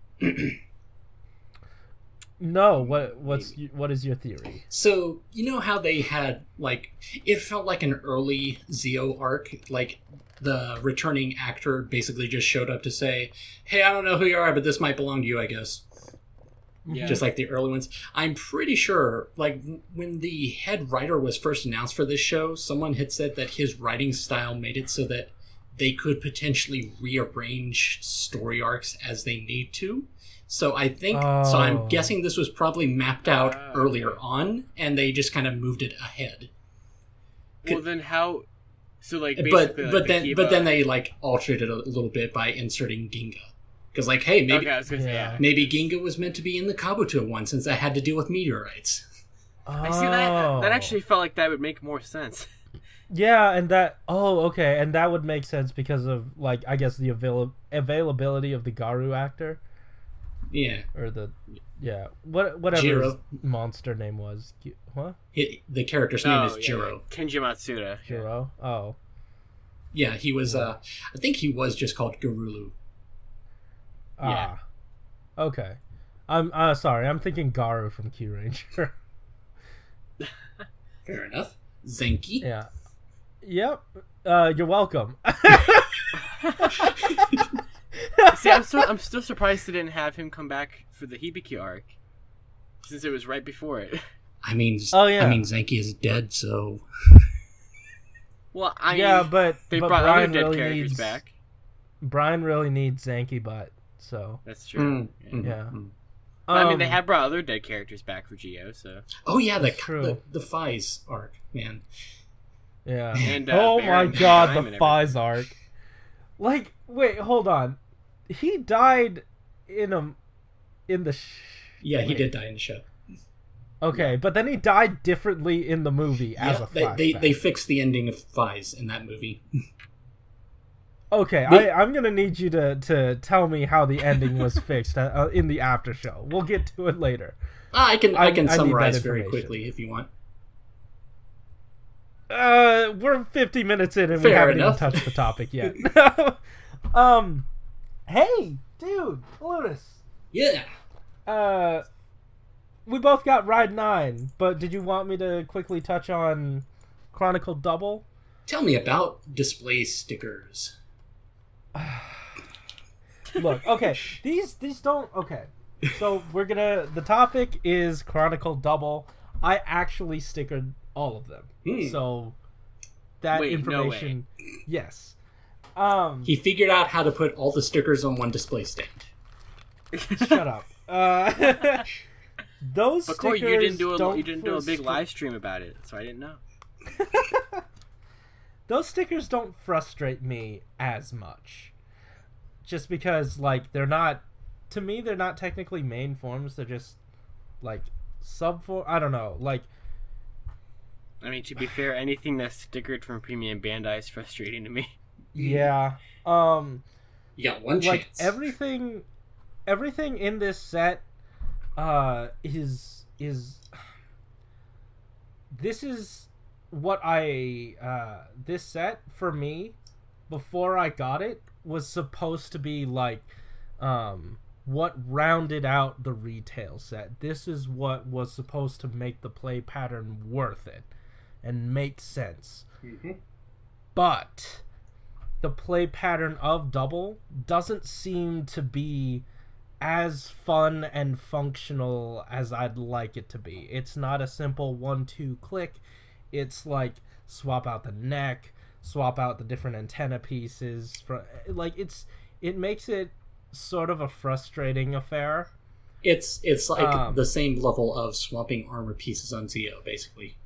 No. What is your theory? So, you know how they had like it felt like an early Zio arc, like the returning actor basically just showed up to say, "Hey, I don't know who you are, but this might belong to you, I guess." Yeah. Just like the early ones. I'm pretty sure, like, when the head writer was first announced for this show, someone had said that his writing style made it so that they could potentially rearrange story arcs as they need to. So I think, so I'm guessing this was probably mapped out earlier on, and they just kind of moved it ahead. Well, then how... So, like, basically... But then they, like, altered it a little bit by inserting Ginga. Because, like, hey, maybe Ginga was meant to be in the Kabuto one since I had to deal with meteorites. I see that actually felt like that would make more sense. Yeah, and that... Oh, okay, and that would make sense because of, like, I guess the availability of the Garu actor. Yeah. Or the... Yeah. Whatever Jiro. his monster name was. What? The character's name is Jiro. Kenji Matsuda. Jiro? Oh. Yeah, he was... I think he was just called Garulu. Yeah. Okay. I'm sorry. I'm thinking Garu from Q Ranger. Fair enough. Zenki. Yeah. Yep. You're welcome. See, I'm still surprised they didn't have him come back for the Hibiki arc, since it was right before it. I mean, Zenki is dead, so. Well, but they but brought Brian other dead really characters needs, back. Brian really needs Zenki butt, so that's true. yeah. I mean, they have brought other dead characters back for Geo, so. Oh yeah, the Fies arc, man. Yeah. And, oh Baron my god, Time the and Fies arc. Like, wait, hold on. He died in the. Yeah, he did die in the show. Okay, but then he died differently in the movie as a flashback. They fixed the ending of Fies in that movie. Okay, I'm gonna need you to tell me how the ending was fixed in the after show. We'll get to it later. I can summarize very quickly if you want. We're 50 minutes in and we haven't even touched the topic yet. Hey, dude, Malunis. Yeah. We both got Ride 9, but did you want me to quickly touch on Chronicle W? Tell me about display stickers. Look, okay, these don't, okay. So the topic is Chronicle W. I actually stickered all of them. So that information, no way. Yes. He figured out how to put all the stickers on one display stand. Shut up. Those but stickers Corey, you didn't do a big frustr- live stream about it, so I didn't know. Those stickers don't frustrate me as much. Just because, like, they're not... To me, they're not technically main forms. They're just, like, sub-form... I don't know. Like... I mean, to be fair, anything that's stickered from Premium Bandai is frustrating to me. Yeah. You got one like, chance. everything in this set is... This is what this set, for me, before I got it, was supposed to be, like, what rounded out the retail set. This is what was supposed to make the play pattern worth it and make sense. Mm-hmm. But the play pattern of Double doesn't seem to be as fun and functional as I'd like it to be. It's not a simple 1-2 click. It's like swap out the neck, swap out the different antenna pieces. It makes it sort of a frustrating affair. It's like the same level of swapping armor pieces on Zeo, basically.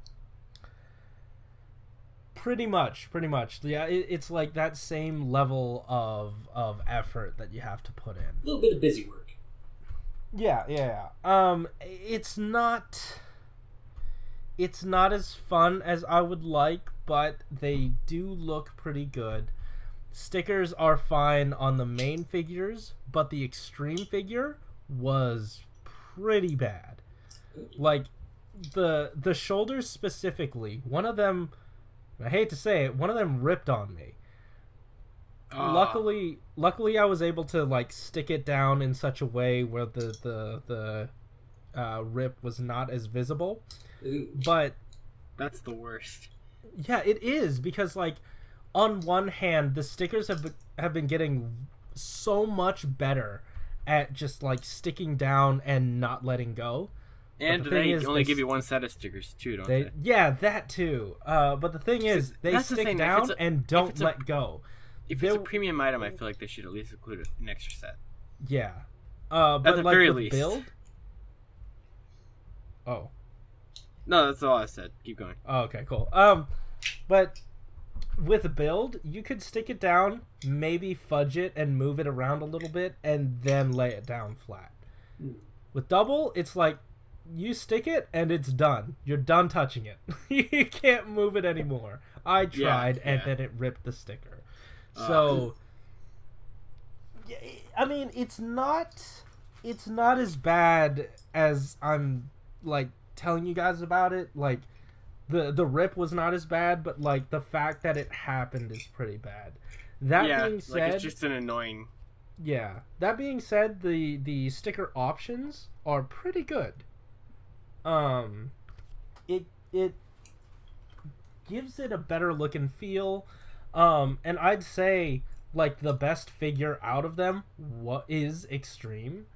Pretty much. Yeah, it's like that same level of effort that you have to put in. A little bit of busy work. Yeah. It's not as fun as I would like, but they do look pretty good. Stickers are fine on the main figures, but the extreme figure was pretty bad. Like, the shoulders specifically, one of them, I hate to say it, one of them ripped on me. Luckily I was able to, like, stick it down in such a way where the rip was not as visible. Ooh. But that's the worst. Yeah, it is, because, like, on one hand, the stickers have been getting so much better at just, like, sticking down and not letting go. And they only give you one set of stickers too, don't they? Yeah, that too. But the thing is, they stick down and don't let go. If it's a premium item, I feel like they should at least include an extra set. Yeah. At but the like very with least. Build? Oh. No, that's all I said. Keep going. Oh, okay, cool. But with Build, you could stick it down, maybe fudge it and move it around a little bit, and then lay it down flat. With Double, it's like, you stick it and it's done. You're done touching it. You can't move it anymore. I tried, and then it ripped the sticker. So, I mean, it's not as bad as I'm, like, telling you guys about it. Like, the rip was not as bad, but, like, the fact that it happened is pretty bad. That being said, like, it's just an annoying. Yeah. That being said, the sticker options are pretty good. It gives it a better look and feel. And I'd say, like, the best figure out of them is Extreme.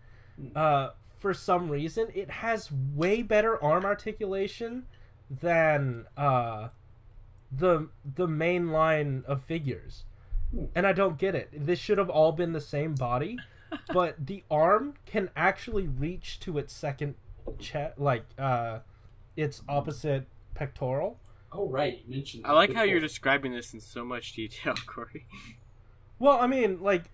For some reason, it has way better arm articulation than the main line of figures. And I don't get it. This should have all been the same body, but the arm can actually reach to its second chest, like its opposite pectoral. Oh, right. You mentioned that. I like how you're describing this in so much detail, Corey. Well, I mean, like,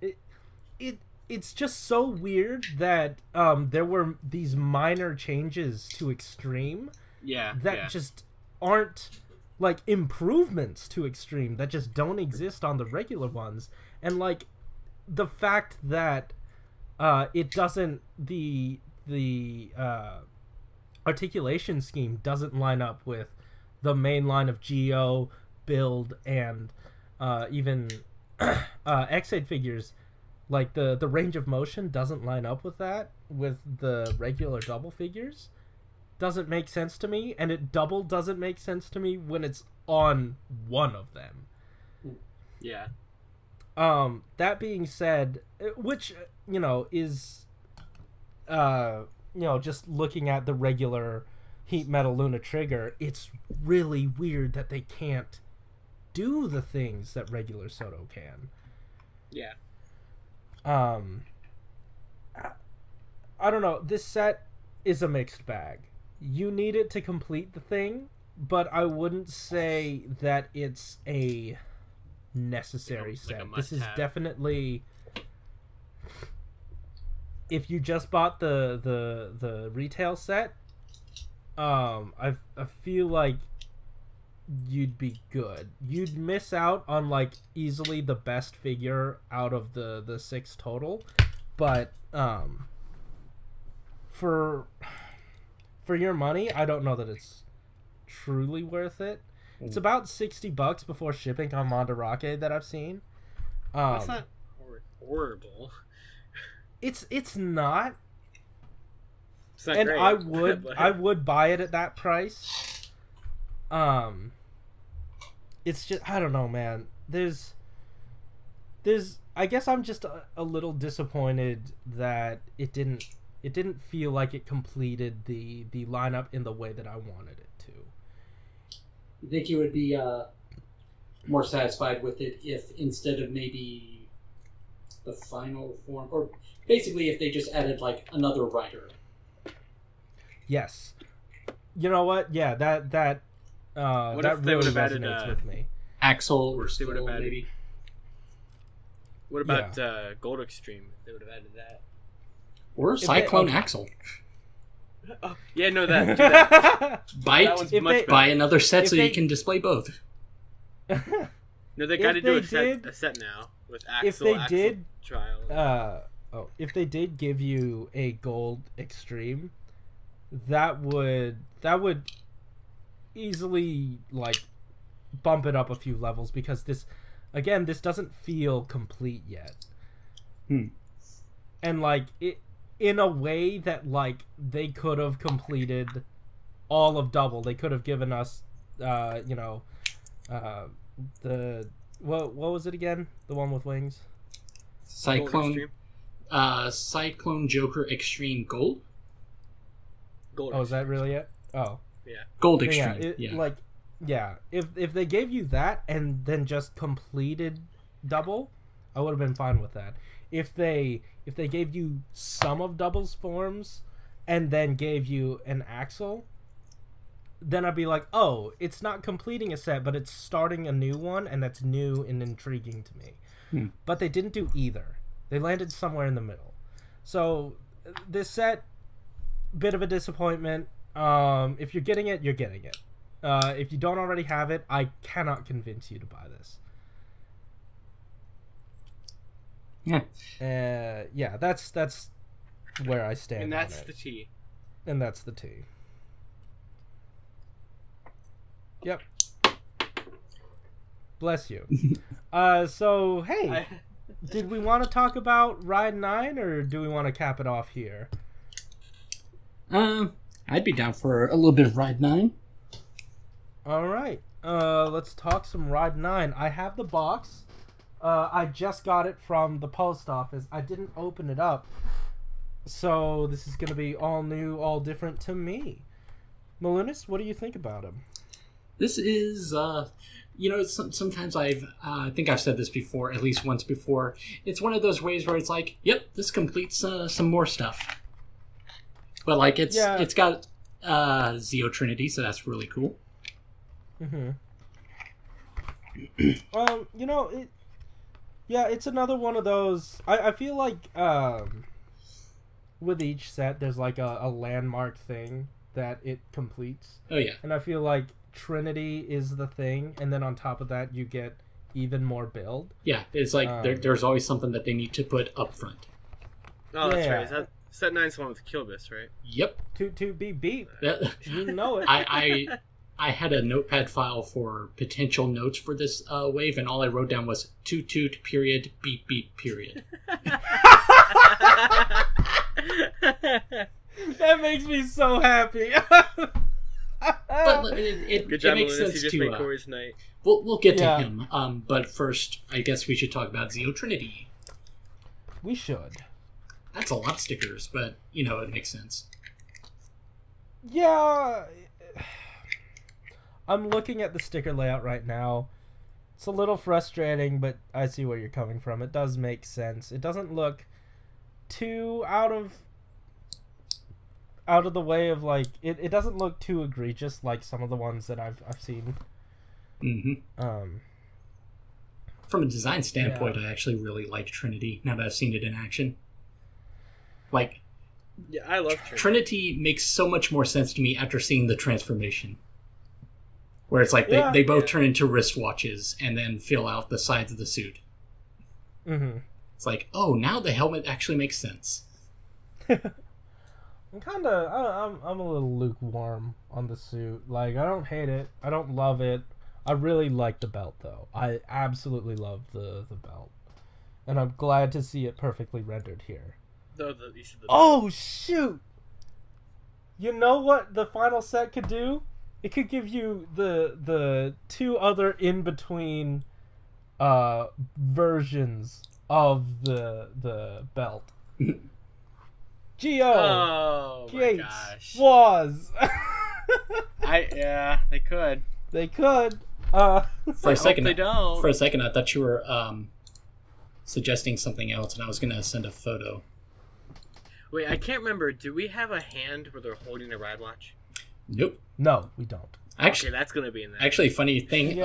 it's just so weird that there were these minor changes to Extreme that just aren't, like, improvements to Extreme that just don't exist on the regular ones. And, like, the fact that it doesn't, the articulation scheme doesn't line up with the main line of Geo, Build, and even X8 figures. Like, the range of motion doesn't line up with that, with the regular double figures. Doesn't make sense to me, and it double doesn't make sense to me when it's on one of them. Yeah. That being said, which, you know, is, you know, just looking at the regular Heat Metal Luna trigger, it's really weird that they can't do the things that regular Soto can. Yeah. I don't know. This set is a mixed bag. You need it to complete the thing, but I wouldn't say that it's a necessary set. This is definitely, if you just bought the retail set, I feel like you'd be good. You'd miss out on, like, easily the best figure out of the 6 total, but for your money, I don't know that it's truly worth it. It's about $60 before shipping on Mandarake that I've seen. That's not horrible. It's not. It's not and great, I would buy it at that price. It's just, I don't know, man. There's I guess I'm just a little disappointed that it didn't feel like it completed the lineup in the way that I wanted it to. You think you would be more satisfied with it if, instead of maybe the final form, or basically if they just added, like, another rider? Yes. You know what? Yeah, that that really resonates with me. Axel or Steel, maybe. What about Gold Extreme? They would have added that. Or Cyclone Axel. Oh, yeah, no, that. Do that. Buy another set so you can display both. No, they got to do a set now with Axel. Trial. If they did give you a Gold Extreme, that would easily, like, bump it up a few levels, because this doesn't feel complete yet. And, like, it in a way that, like, they could have completed all of Double. They could have given us the what was it again? The one with wings? Cyclone Joker Extreme Gold? Gold. Oh, is that really it? Oh. Yeah. Gold Extreme. If they gave you that and then just completed Double, I would have been fine with that. If they gave you some of Double's forms and then gave you an Axel, then I'd be like, oh, it's not completing a set, but it's starting a new one, and that's new and intriguing to me. But they didn't do either. They landed somewhere in the middle. So this set, bit of a disappointment. If you're getting it, you're getting it. If you don't already have it, I cannot convince you to buy this. Yeah, that's where I stand. And that's on it. the T. And that's the T. Yep. Bless you. So hey, did we want to talk about Ride 9, or do we want to cap it off here? I'd be down for a little bit of Ride 9. All right. Let's talk some Ride 9. I have the box. I just got it from the post office. I didn't open it up. So this is going to be all new, all different to me. Malunis, what do you think about him? This is sometimes I think I've said this before, at least once before. It's one of those ways where it's like, yep, this completes some more stuff. But like it's got Zeo Trinity, so that's really cool. Mm-hmm. It's another one of those. I feel like with each set, there's like a landmark thing that it completes. Oh yeah, and I feel like Trinity is the thing, and then on top of that, you get even more build. Yeah, it's like there's always something that they need to put up front. Oh, that's right. Is that set 9's the one with Kilbis, right? Yep. To be beat. You know it. I had a notepad file for potential notes for this wave, and all I wrote down was toot toot period beep beep period. That makes me so happy. But it Good job, makes Malunis. sense You just to. made Corey's night. We'll get to him. But first, I guess we should talk about Zeo Trinity. We should. That's a lot of stickers, but it makes sense. Yeah. I'm looking at the sticker layout right now. It's a little frustrating, but I see where you're coming from. It does make sense. It doesn't look too out of the way of like it doesn't look too egregious like some of the ones that I've seen. Mm-hmm. From a design standpoint, I actually really like Trinity now that I've seen it in action. Like, yeah, I love Trinity. Trinity makes so much more sense to me after seeing the transformation. Where it's like they both turn into wristwatches and then fill out the sides of the suit. Mm-hmm. It's like, oh, now the helmet actually makes sense. I'm a little lukewarm on the suit. Like, I don't hate it. I don't love it. I really like the belt, though. I absolutely love the belt. And I'm glad to see it perfectly rendered here. Oh, shoot! You know what the final set could do? It could give you the two other in-between versions of the belt. Geo! Oh my gosh. Was! They could. They could. For a second, they don't. For a second, I thought you were suggesting something else, and I was going to send a photo. Wait, I can't remember. Do we have a hand where they're holding a ride watch? Nope. No, we don't. Actually, okay, that's going to be in there. Actually, funny thing,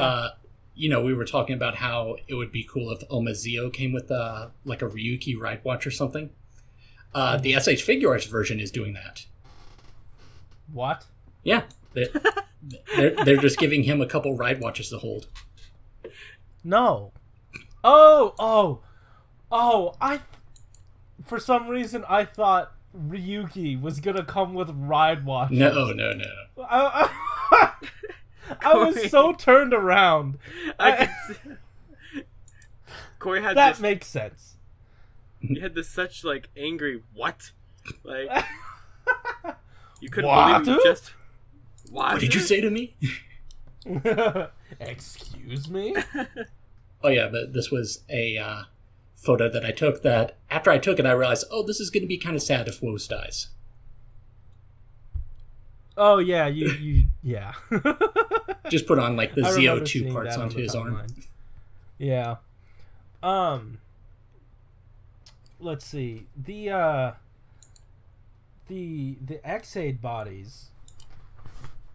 we were talking about how it would be cool if Oma Zeo came with like a Ryuki ride watch or something. The SH Figure Arts version is doing that. What? Yeah. They're just giving him a couple ride watches to hold. No. For some reason, I thought Ryuki was gonna come with ride watches. No. I was so turned around. Corey had that makes sense. You had this such like angry what? Like you couldn't believe you just. What did you say to me? Excuse me? Oh yeah, but this was a photo that I took that after I took it I realized, this is going to be kind of sad if Woes dies. Oh yeah, you yeah. Just put on like the Zeo 2 parts onto his arm. Yeah. Let's see. The X-Aid bodies.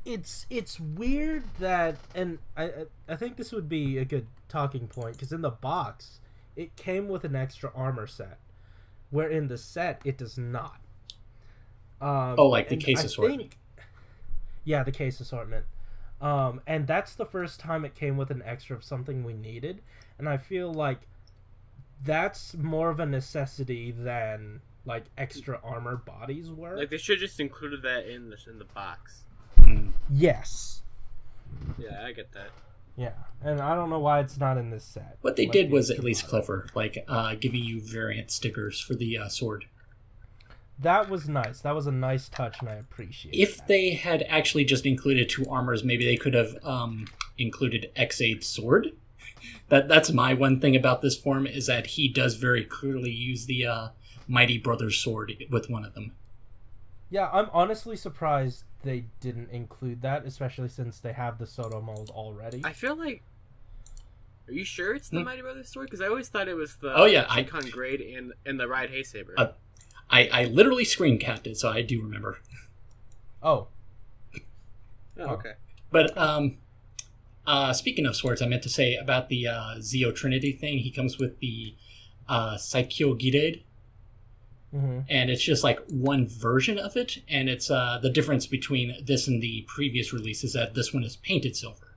It's weird that, and I think this would be a good talking point, because in the box it came with an extra armor set, where in the set it does not. Like the case assortment. Yeah, the case assortment. And that's the first time it came with an extra of something we needed, and I feel like that's more of a necessity than like extra armor bodies were. Like they should just included that in the box. Yes. Yeah, I get that. Yeah, and I don't know why it's not in this set. What they did was at least clever, like giving you variant stickers for the sword. That was nice. That was a nice touch, and I appreciate it. If they had actually just included 2 armors, maybe they could have included X8 sword. That's my one thing about this form, is that he does very clearly use the Mighty Brothers sword with one of them. Yeah, I'm honestly surprised they didn't include that, especially since they have the Soto mold already. I feel like Are you sure it's the Mighty Brothers sword? Because I always thought it was the Icon Grade and the Ride Hay Saber. I literally screen capped it, so I do remember. Oh, okay. But speaking of swords, I meant to say about the Zeo Trinity thing. He comes with the Saikyo Girade. Mm-hmm. And it's just like one version of it, and it's the difference between this and the previous release is that this one is painted silver,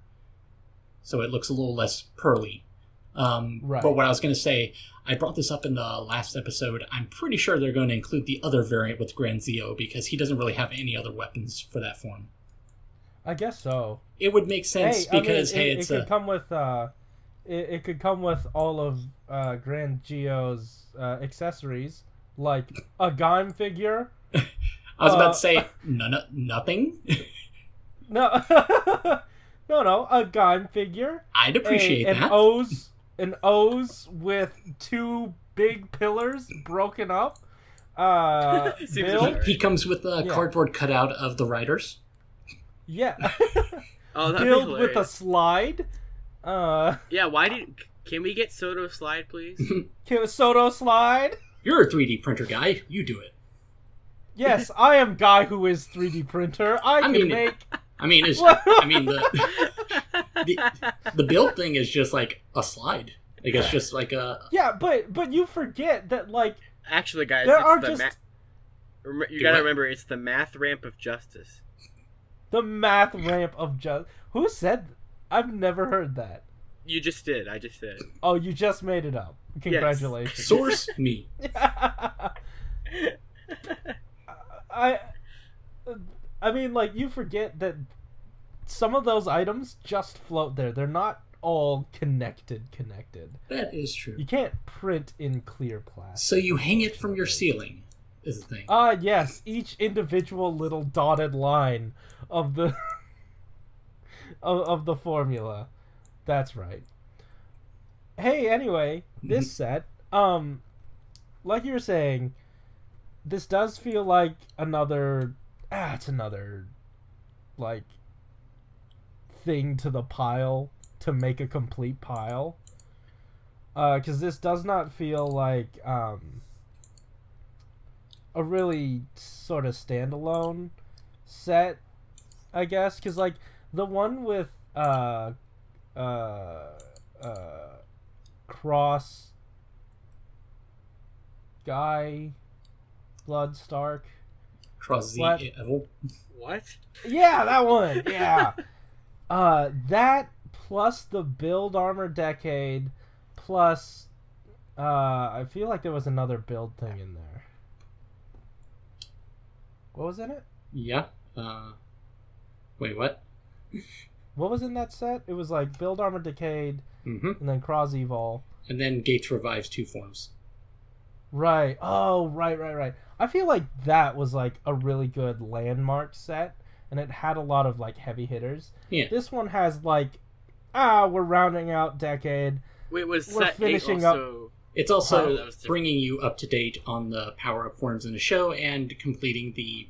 so it looks a little less pearly. Right. But what I was going to say, I brought this up in the last episode. I'm pretty sure they're going to include the other variant with Grand Zeo because he doesn't really have any other weapons for that form. I guess so. It would make sense because it could come with it could come with all of Grand Geo's accessories. Like a Gaim figure. I was about to say nothing. No, no, a Gaim figure. I'd appreciate that. An O's with two big pillars broken up. Build. He comes with a cardboard cutout of the riders. Yeah. Build with a slide. Can we get Soto slide, please? Soto slide. You're a 3D printer guy. You do it. Yes, I am guy who is 3D printer. I can make. The build thing is just like a slide. Like it's just like a. Yeah, but you forget that like. Actually, guys, you gotta remember it's the math ramp of justice. The math ramp of justice. Who said? I've never heard that. You just did. I just did. Oh, you just made it up. Congratulations. Yes. Source me. I mean, like, you forget that some of those items just float there. They're not all connected. That is true. You can't print in clear plastic. So you hang it from your ceiling, is the thing. Yes. Each individual little dotted line of the of the formula. That's right. Hey, anyway, this set, like you were saying, this does feel like it's another, like, thing to the pile to make a complete pile. Because this does not feel like, a really sort of standalone set, I guess. Because, like, the one with, Cross Guy Blood Stark Cross Z What? Yeah, that one. Yeah. That plus the build armor decade plus I feel like there was another build thing in there. What was in it? Yeah. Wait, what? What was in that set? It was like Build Armor Decade, and then Cross Evol. And then Gates Revives 2 forms. Right. Oh, right. I feel like that was like a really good landmark set, and it had a lot of like heavy hitters. Yeah. This one has like, we're rounding out Decade. Wait, was we're set finishing 8 also... up. It's also bringing you up to date on the power-up forms in the show and completing the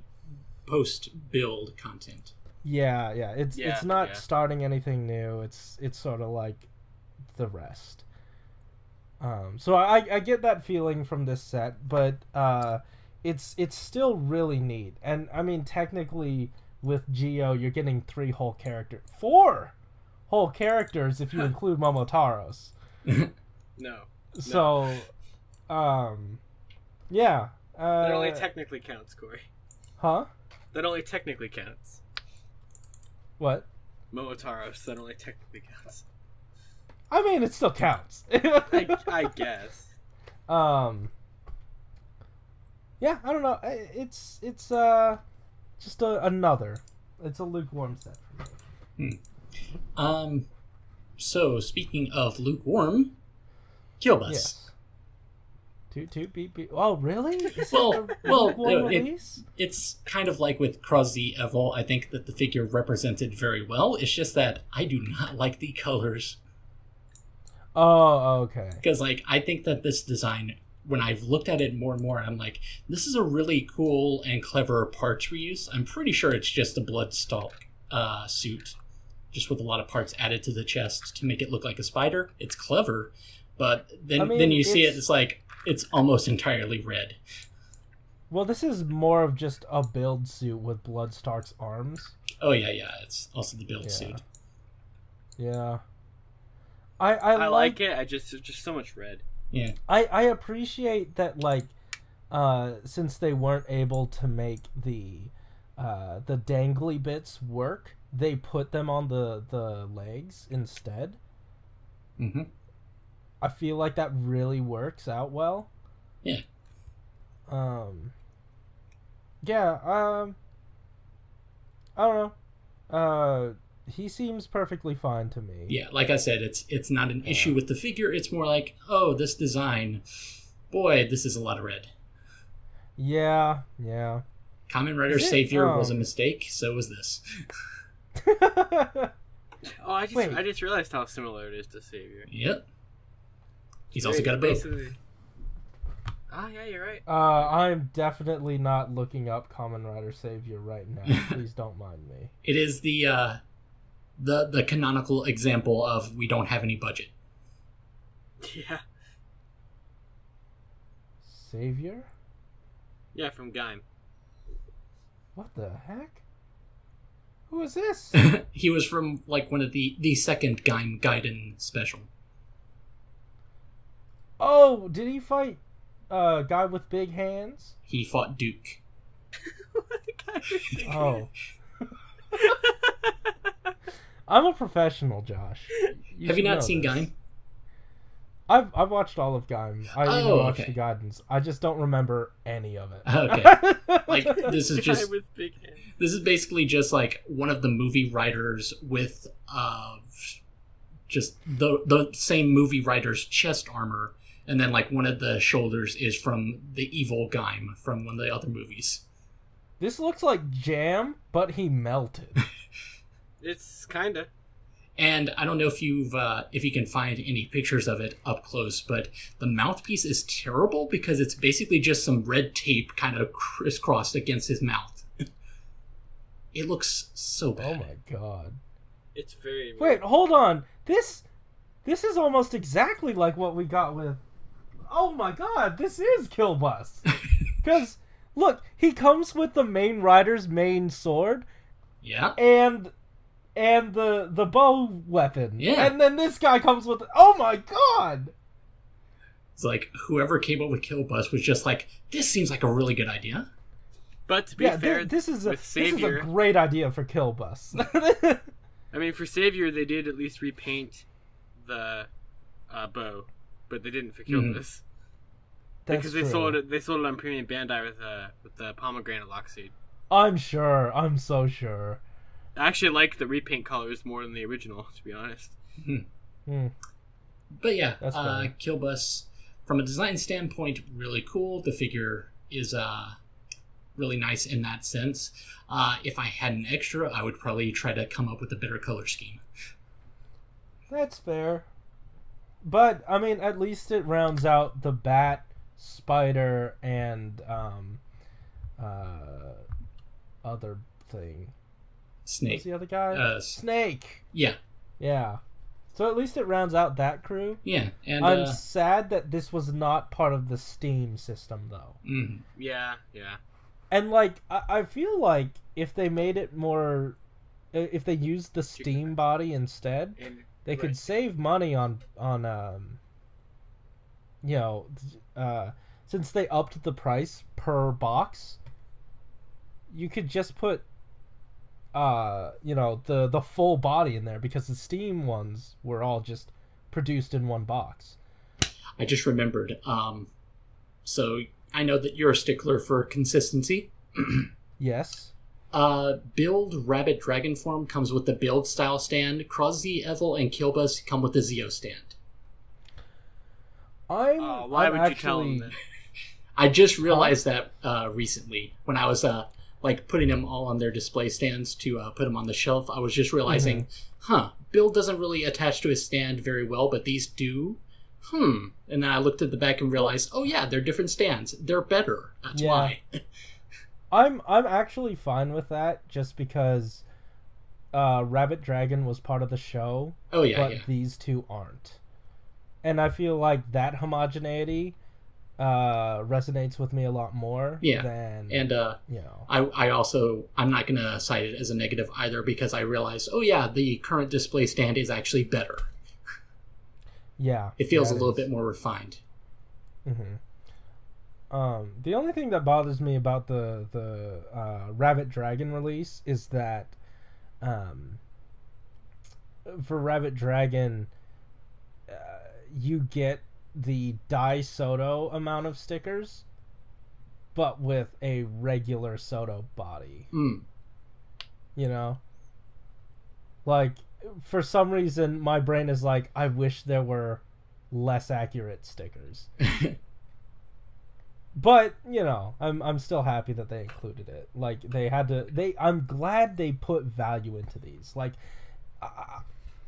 post-build content. Yeah. It's not starting anything new. It's sort of like the rest. So I get that feeling from this set, but it's still really neat. And I mean, technically with Geo, you're getting 4 whole characters if you include Momotaros. No. So, yeah. That only technically counts, Corey. Huh? That only technically counts. What? Momotaros, that only technically counts. I mean, it still counts. I guess. Yeah, I don't know. It's just another. It's a lukewarm set for me. So speaking of lukewarm, Killbus. Yes. Toot beep. Oh, really? Is well, release? It's kind of like with Cross Z Evil. I think that the figure represented very well. It's just that I do not like the colors. Oh, okay. Because, like, I think that this design, when I've looked at it more and more, I'm like, this is a really cool and clever parts reuse. I'm pretty sure it's just a Bloodstalk suit. just with a lot of parts added to the chest to make it look like a spider. It's clever, but then I mean, then you see it's like it's almost entirely red. Well, this is more of just a build suit with Bloodstark's arms. Oh yeah, it's also the build suit. Yeah. I like it. It's just so much red. Yeah. I appreciate that, like, since they weren't able to make the dangly bits work, they put them on the legs instead. Mm-hmm. I feel like that really works out well. Yeah. Yeah, I don't know. He seems perfectly fine to me. Yeah, like I said, it's not an issue with the figure. It's more like, oh, this design, boy, this is a lot of red. Yeah. Kamen Rider Savior was a mistake. So was this. Oh, I just realized how similar it is to Savior. Yep. He's also got a bow. Ah, yeah, you're right. I'm definitely not looking up Kamen Rider Savior right now. Please don't mind me. It is the canonical example of we don't have any budget. Yeah. Savior? Yeah, from Gaim. What the heck? Who is this? He was from like one of the second Gaim Gaiden special. Oh, did he fight guy with big hands? He fought Duke. Oh. I'm a professional, Josh. Have you not seen Gaim? I've watched all of Gaim. I even watched okay. the guidance. I just don't remember any of it. Okay. Like this is just with big hands. this is basically just like one of the movie writers with just the same movie writer's chest armor, and then like one of the shoulders is from the evil Gaim from one of the other movies. This looks like jam, but he melted. It's kinda. And I don't know if you can find any pictures of it up close, but the mouthpiece is terrible because it's basically just some red tape kind of crisscrossed against his mouth. It looks so bad. Oh my god. It's very... Wait, hold on. This is almost exactly like what we got with... Oh my god, this is Killbus. Because, look, he comes with the main rider's main sword. Yeah. And the bow weapon. Yeah. And then this guy comes with... Oh my god! It's like whoever came up with Killbus was just like, this seems like a really good idea. But to be fair, this is a Savior, great idea for Killbus. I mean, for Savior, they did at least repaint the bow, but they didn't for Killbus. Because they sold it on Premium Bandai with the pomegranate lock seed. I'm sure. I'm so sure. I actually like the repaint colors more than the original, to be honest. But yeah, That's funny. Killbus, from a design standpoint, really cool. The figure is really nice in that sense. If I had an extra, I would probably try to come up with a better color scheme. That's fair. But, I mean, at least it rounds out the bat, spider, and other thing. Snake. What's the other guy? Snake! Yeah. Yeah. So at least it rounds out that crew. Yeah. And I'm sad that this was not part of the Steam system, though. Yeah. And, like, I feel like if they made it more... If they used the Steam body instead, they could save money on since they upped the price per box, you could just put the full body in there, because the Steam ones were all just produced in one box. I just remembered. So I know that you're a stickler for consistency. Yes. Build Rabbit Dragon form comes with the build style stand. Cross Z Evil and Killbus come with the Zeo stand. Why would you tell them that? I just realized that recently when I was putting them all on their display stands to put them on the shelf. I was just realizing, Build doesn't really attach to his stand very well, but these do. And then I looked at the back and realized, oh yeah, they're different stands. They're better. That's why. I'm actually fine with that, just because Rabbit Dragon was part of the show. Oh yeah, but yeah. these two aren't. And I feel like that homogeneity resonates with me a lot more. Yeah, than, and you know. I'm not gonna cite it as a negative either because I realized, oh yeah, the current display stand is actually better. Yeah, it feels a little bit more refined. Mm-hmm. The only thing that bothers me about the Rabbit Dragon release is that for Rabbit Dragon, you get the Dai Soto amount of stickers, but with a regular Soto body. Mm. You know? Like, for some reason, my brain is like, I wish there were less accurate stickers. But, you know, I'm still happy that they included it. Like, they had to... I'm glad they put value into these. Like,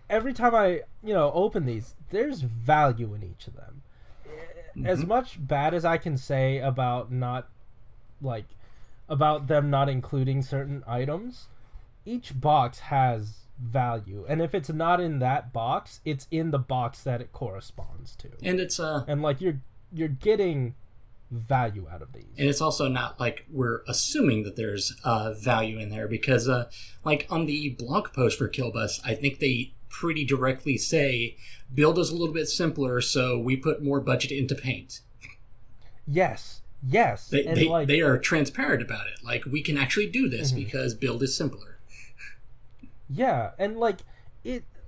every time I, open these, there's value in each of them. Mm-hmm. As much bad as I can say about about them not including certain items, each box has value. And if it's not in that box, it's in the box that it corresponds to. And it's... And, like, you're getting... value out of these, and it's also not like we're assuming that there's value in there because like on the blog post for Killbus, I think they pretty directly say build is a little bit simpler, so we put more budget into paint. Yes they are transparent about it, like we can actually do this mm-hmm. because build is simpler. Yeah, and like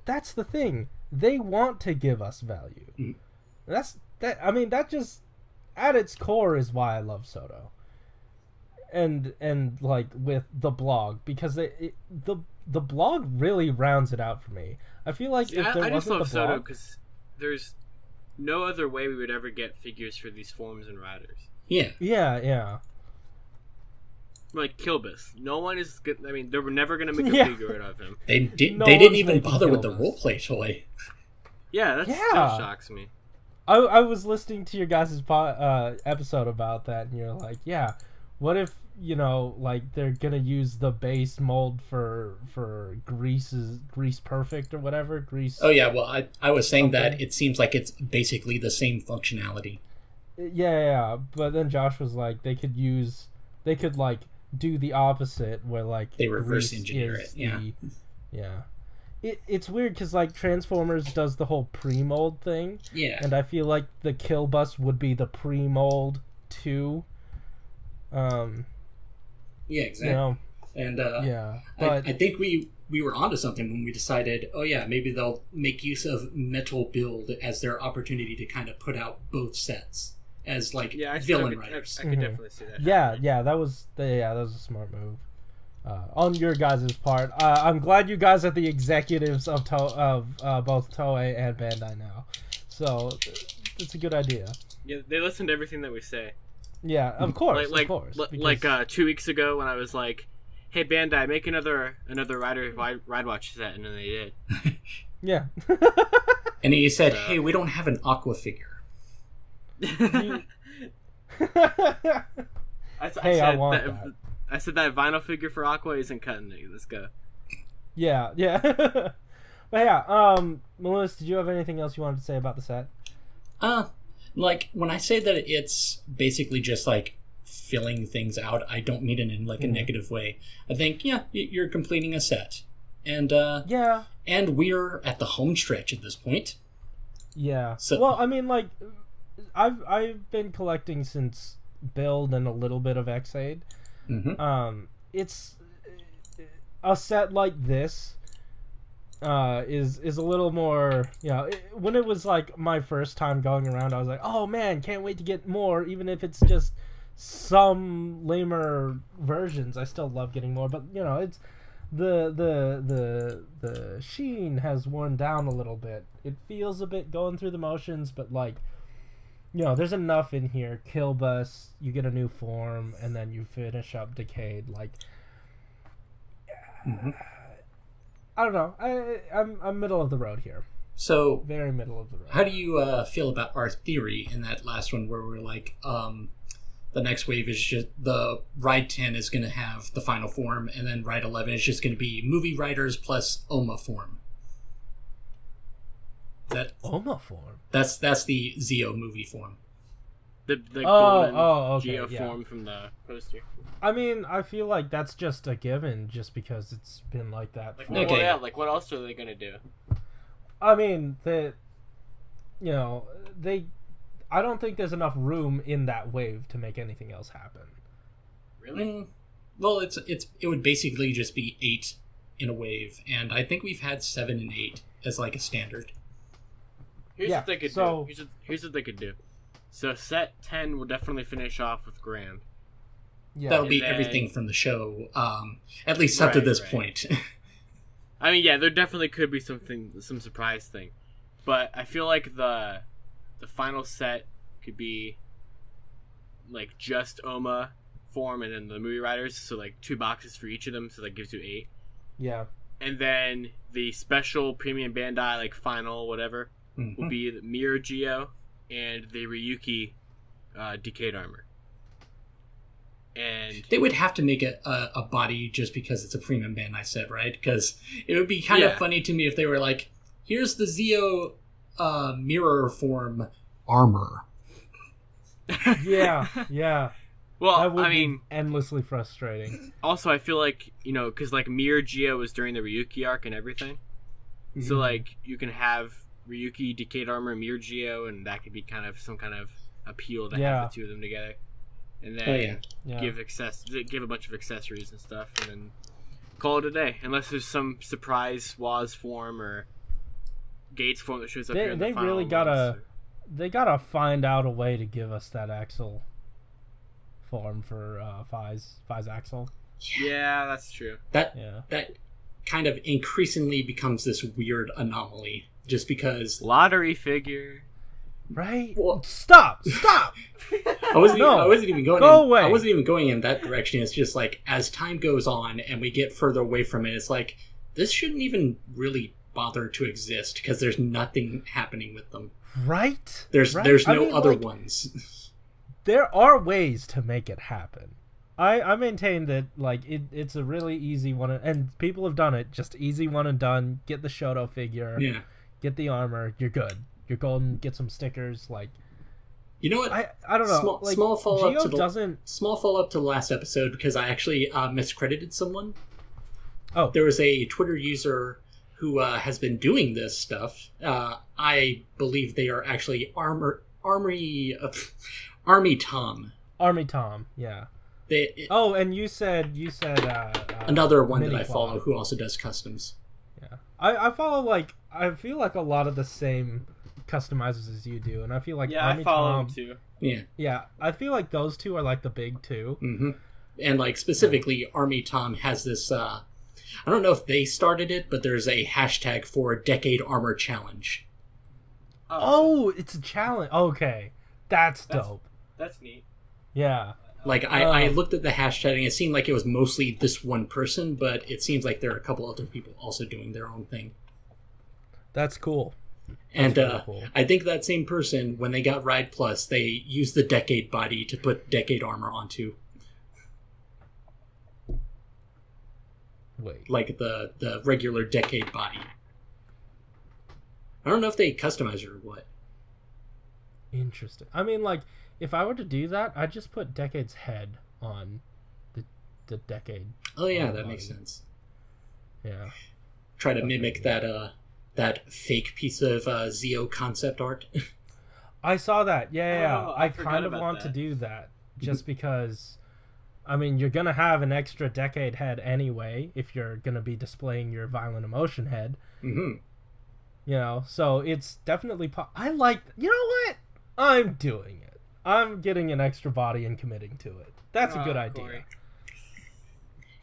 that's the thing, they want to give us value. Mm-hmm. That just at its core is why I love Soto, and like with the blog, because the blog really rounds it out for me. I feel like if there I just love the blog, Soto because there's no other way we would ever get figures for these forms and riders. Yeah. Like Killbus, no one is good. I mean, they were never gonna make a figure out of him. They didn't even bother with the roleplay toy. Yeah, that still shocks me. I was listening to your guys' episode about that, and you're like, yeah, what if, like, they're gonna use the base mold for Grease Perfect or whatever? Grease. Oh, yeah, well, I was saying that it seems like it's basically the same functionality. Yeah, but then Josh was like, they could like, do the opposite, where, like, they reverse engineer it, yeah. It's weird because, like, Transformers does the whole pre-mold thing. Yeah. And I feel like the Killbus would be the pre-mold too. Yeah, exactly. And but I think we were onto something when we decided, oh yeah, maybe they'll make use of Metal Build as their opportunity to kind of put out both sets as like villain riders. I could definitely see that. Yeah, that was a smart move. On your guys' part, I'm glad you guys are the executives of both Toei and Bandai now, so it's a good idea. Yeah, they listen to everything that we say. Yeah, of course, like, of course. Like 2 weeks ago when I was like, "Hey Bandai, make another Rider Ride Watch set," and then they did. Yeah. And he said, "Hey, we don't have an Aqua figure." I want that. I said that vinyl figure for Aqua isn't cutting it. Let's go. Yeah. But yeah, Malunis, did you have anything else you wanted to say about the set? Like, when I say that it's basically just, like, filling things out, I don't mean it in, like, a negative way. I think, yeah, you're completing a set. And, yeah. And we're at the home stretch at this point. Yeah. So, well, I mean, like, I've been collecting since Build and a little bit of X-Aid. Mm-hmm. It's a set like this is a little more, when it was like my first time going around, I was like, oh man, can't wait to get more, even if it's just some lamer versions. I still love getting more, but it's the sheen has worn down a little bit. It feels a bit going through the motions, but like, there's enough in here. Killbus, you get a new form, and then you finish up Decayed. Like, I don't know. I'm middle of the road here. So very middle of the road. How do you feel about our theory in that last one, where we're like, the next wave is just the Ride 10 is going to have the final form, and then Ride 11 is just going to be movie riders plus OMA form. OMA form? That's the Zeo movie form. The golden okay, Geo form from the poster. I mean, I feel like that's just a given, just because it's been like that. Like what else are they gonna do? I mean, I don't think there's enough room in that wave to make anything else happen. Really? Well, it would basically just be 8 in a wave, and I think we've had 7 and 8 as like a standard. Here's what they could do. Here's what they could do. So set 10 will definitely finish off with Grand. Yeah, that'll be everything from the show, at least up to this point. I mean, yeah, there definitely could be some surprise thing, but I feel like the final set could be like just OMA form and then the movie riders, so like 2 boxes for each of them, so that gives you 8. Yeah. And then the special premium Bandai, like final whatever, will be the Mirror Geo and the Ryuki Decayed Armor. And they would have to make a body just because it's a premium Bandai set, right? Because it would be kind of funny to me if they were like, here's the Zeo mirror form armor. Yeah. Well, that would I mean, be endlessly frustrating. Also, I feel like, because like Mirror Geo was during the Ryuki arc and everything, so like you can have Ryuki Decayed Armor, Mirror Geo, and that could be kind of some kind of appeal to have the two of them together, and then give a bunch of accessories and stuff, and then call it a day. Unless there's some surprise Waz form or Gates form that shows up here in the final. They gotta find out a way to give us that Axel form for Fi's Axel. Yeah, that's true. That kind of increasingly becomes this weird anomaly, just because lottery figure. Right? Well, stop! I wasn't even going. Away. I wasn't even going in that direction. It's just like as time goes on and we get further away from it, it's like this shouldn't even really bother to exist because there's nothing happening with them. Right? There's no other ones. There are ways to make it happen. I maintain that like it's a really easy one, and people have done it. Just easy one and done. Get the Shoto figure. Yeah. Get the armor. You're good. You're golden. Get some stickers. Like, you know what? I don't know. Small follow up to small follow up to the last episode because I actually miscredited someone. Oh, there was a Twitter user who has been doing this stuff. I believe they are actually Army Tom. Army Tom. Yeah. And you said another one that I follow who also does customs. Yeah, I follow I feel like a lot of the same customizers as you do, and I feel like Army I follow Tom, them too. Yeah, I feel like those two are like the big two. Mm-hmm. And like specifically, Army Tom has this. I don't know if they started it, but there's a hashtag for Decade Armor Challenge. Oh, it's a challenge. Okay, that's dope. That's neat. Yeah. Like, I looked at the hashtag, and it seemed like it was mostly this one person, but it seems like there are a couple other people also doing their own thing. That's cool. That's really cool. I think that same person, when they got Ride Plus, they used the Decade body to put Decade armor onto. Wait. Like the regular Decade body. I don't know if they customize it or what. Interesting. I mean, like, if I were to do that, I'd just put Decade's head on the Decade. Oh yeah, that makes sense. Yeah. Try to mimic that fake piece of Zeo concept art. I saw that. Yeah. Oh, I kind of want to do that just because, I mean, you're gonna have an extra Decade head anyway if you're gonna be displaying your Violent Emotion head. Mm-hmm. You know, so it's definitely. I like. You know what? I'm doing it. I'm getting an extra body and committing to it. That's a good idea. Corey.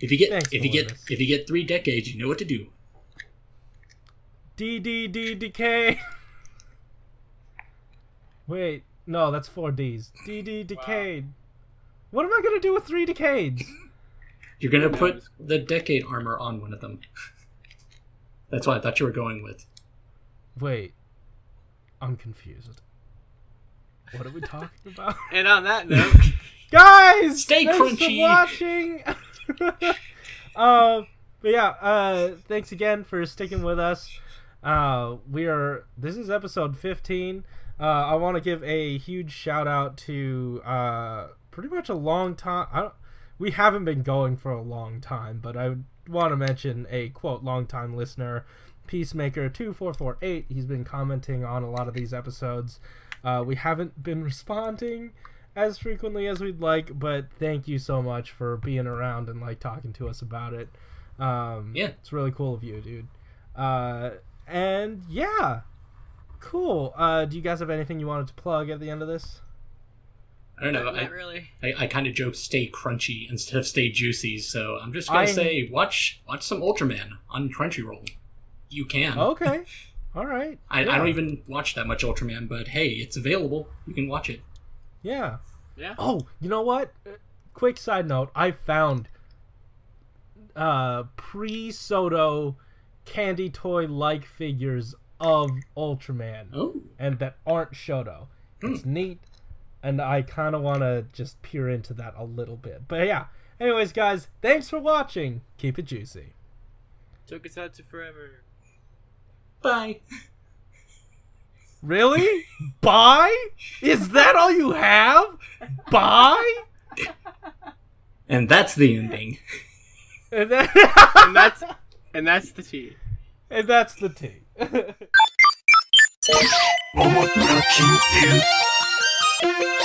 If you get 3 decades, you know what to do. DDD Wait, no, that's 4 Ds. DD Decade. Wow. What am I gonna do with 3 Decades? You're gonna put the Decade armor on one of them. That's what I thought you were going with. Wait, I'm confused. What are we talking about? And on that note, Guys, stay thanks crunchy. For watching. But yeah, thanks again for sticking with us. This is episode 15. I want to give a huge shout out to pretty much a long time. We haven't been going for a long time, but I want to mention a quote long time listener, Peacemaker 2448. He's been commenting on a lot of these episodes. We haven't been responding as frequently as we'd like, but thank you so much for being around and like talking to us about it. Yeah, it's really cool of you, dude. And yeah, cool. Do you guys have anything you wanted to plug at the end of this? I don't know. Not really. I kind of joke stay crunchy instead of stay juicy, so I'm just gonna say watch some Ultraman on Crunchyroll. You can. Okay. All right. I don't even watch that much Ultraman, but hey, it's available. You can watch it. Yeah. Yeah. Oh, you know what? Quick side note: I found pre-Soto candy toy-like figures of Ultraman, and that aren't Shodo. It's neat, and I kind of want to just peer into that a little bit. But yeah. Anyways, guys, thanks for watching. Keep it juicy. Tokusatsu forever. Bye. Really? Bye? Is that all you have? Bye? And that's the ending. And that's the tea. And that's the tea. 桃太金龍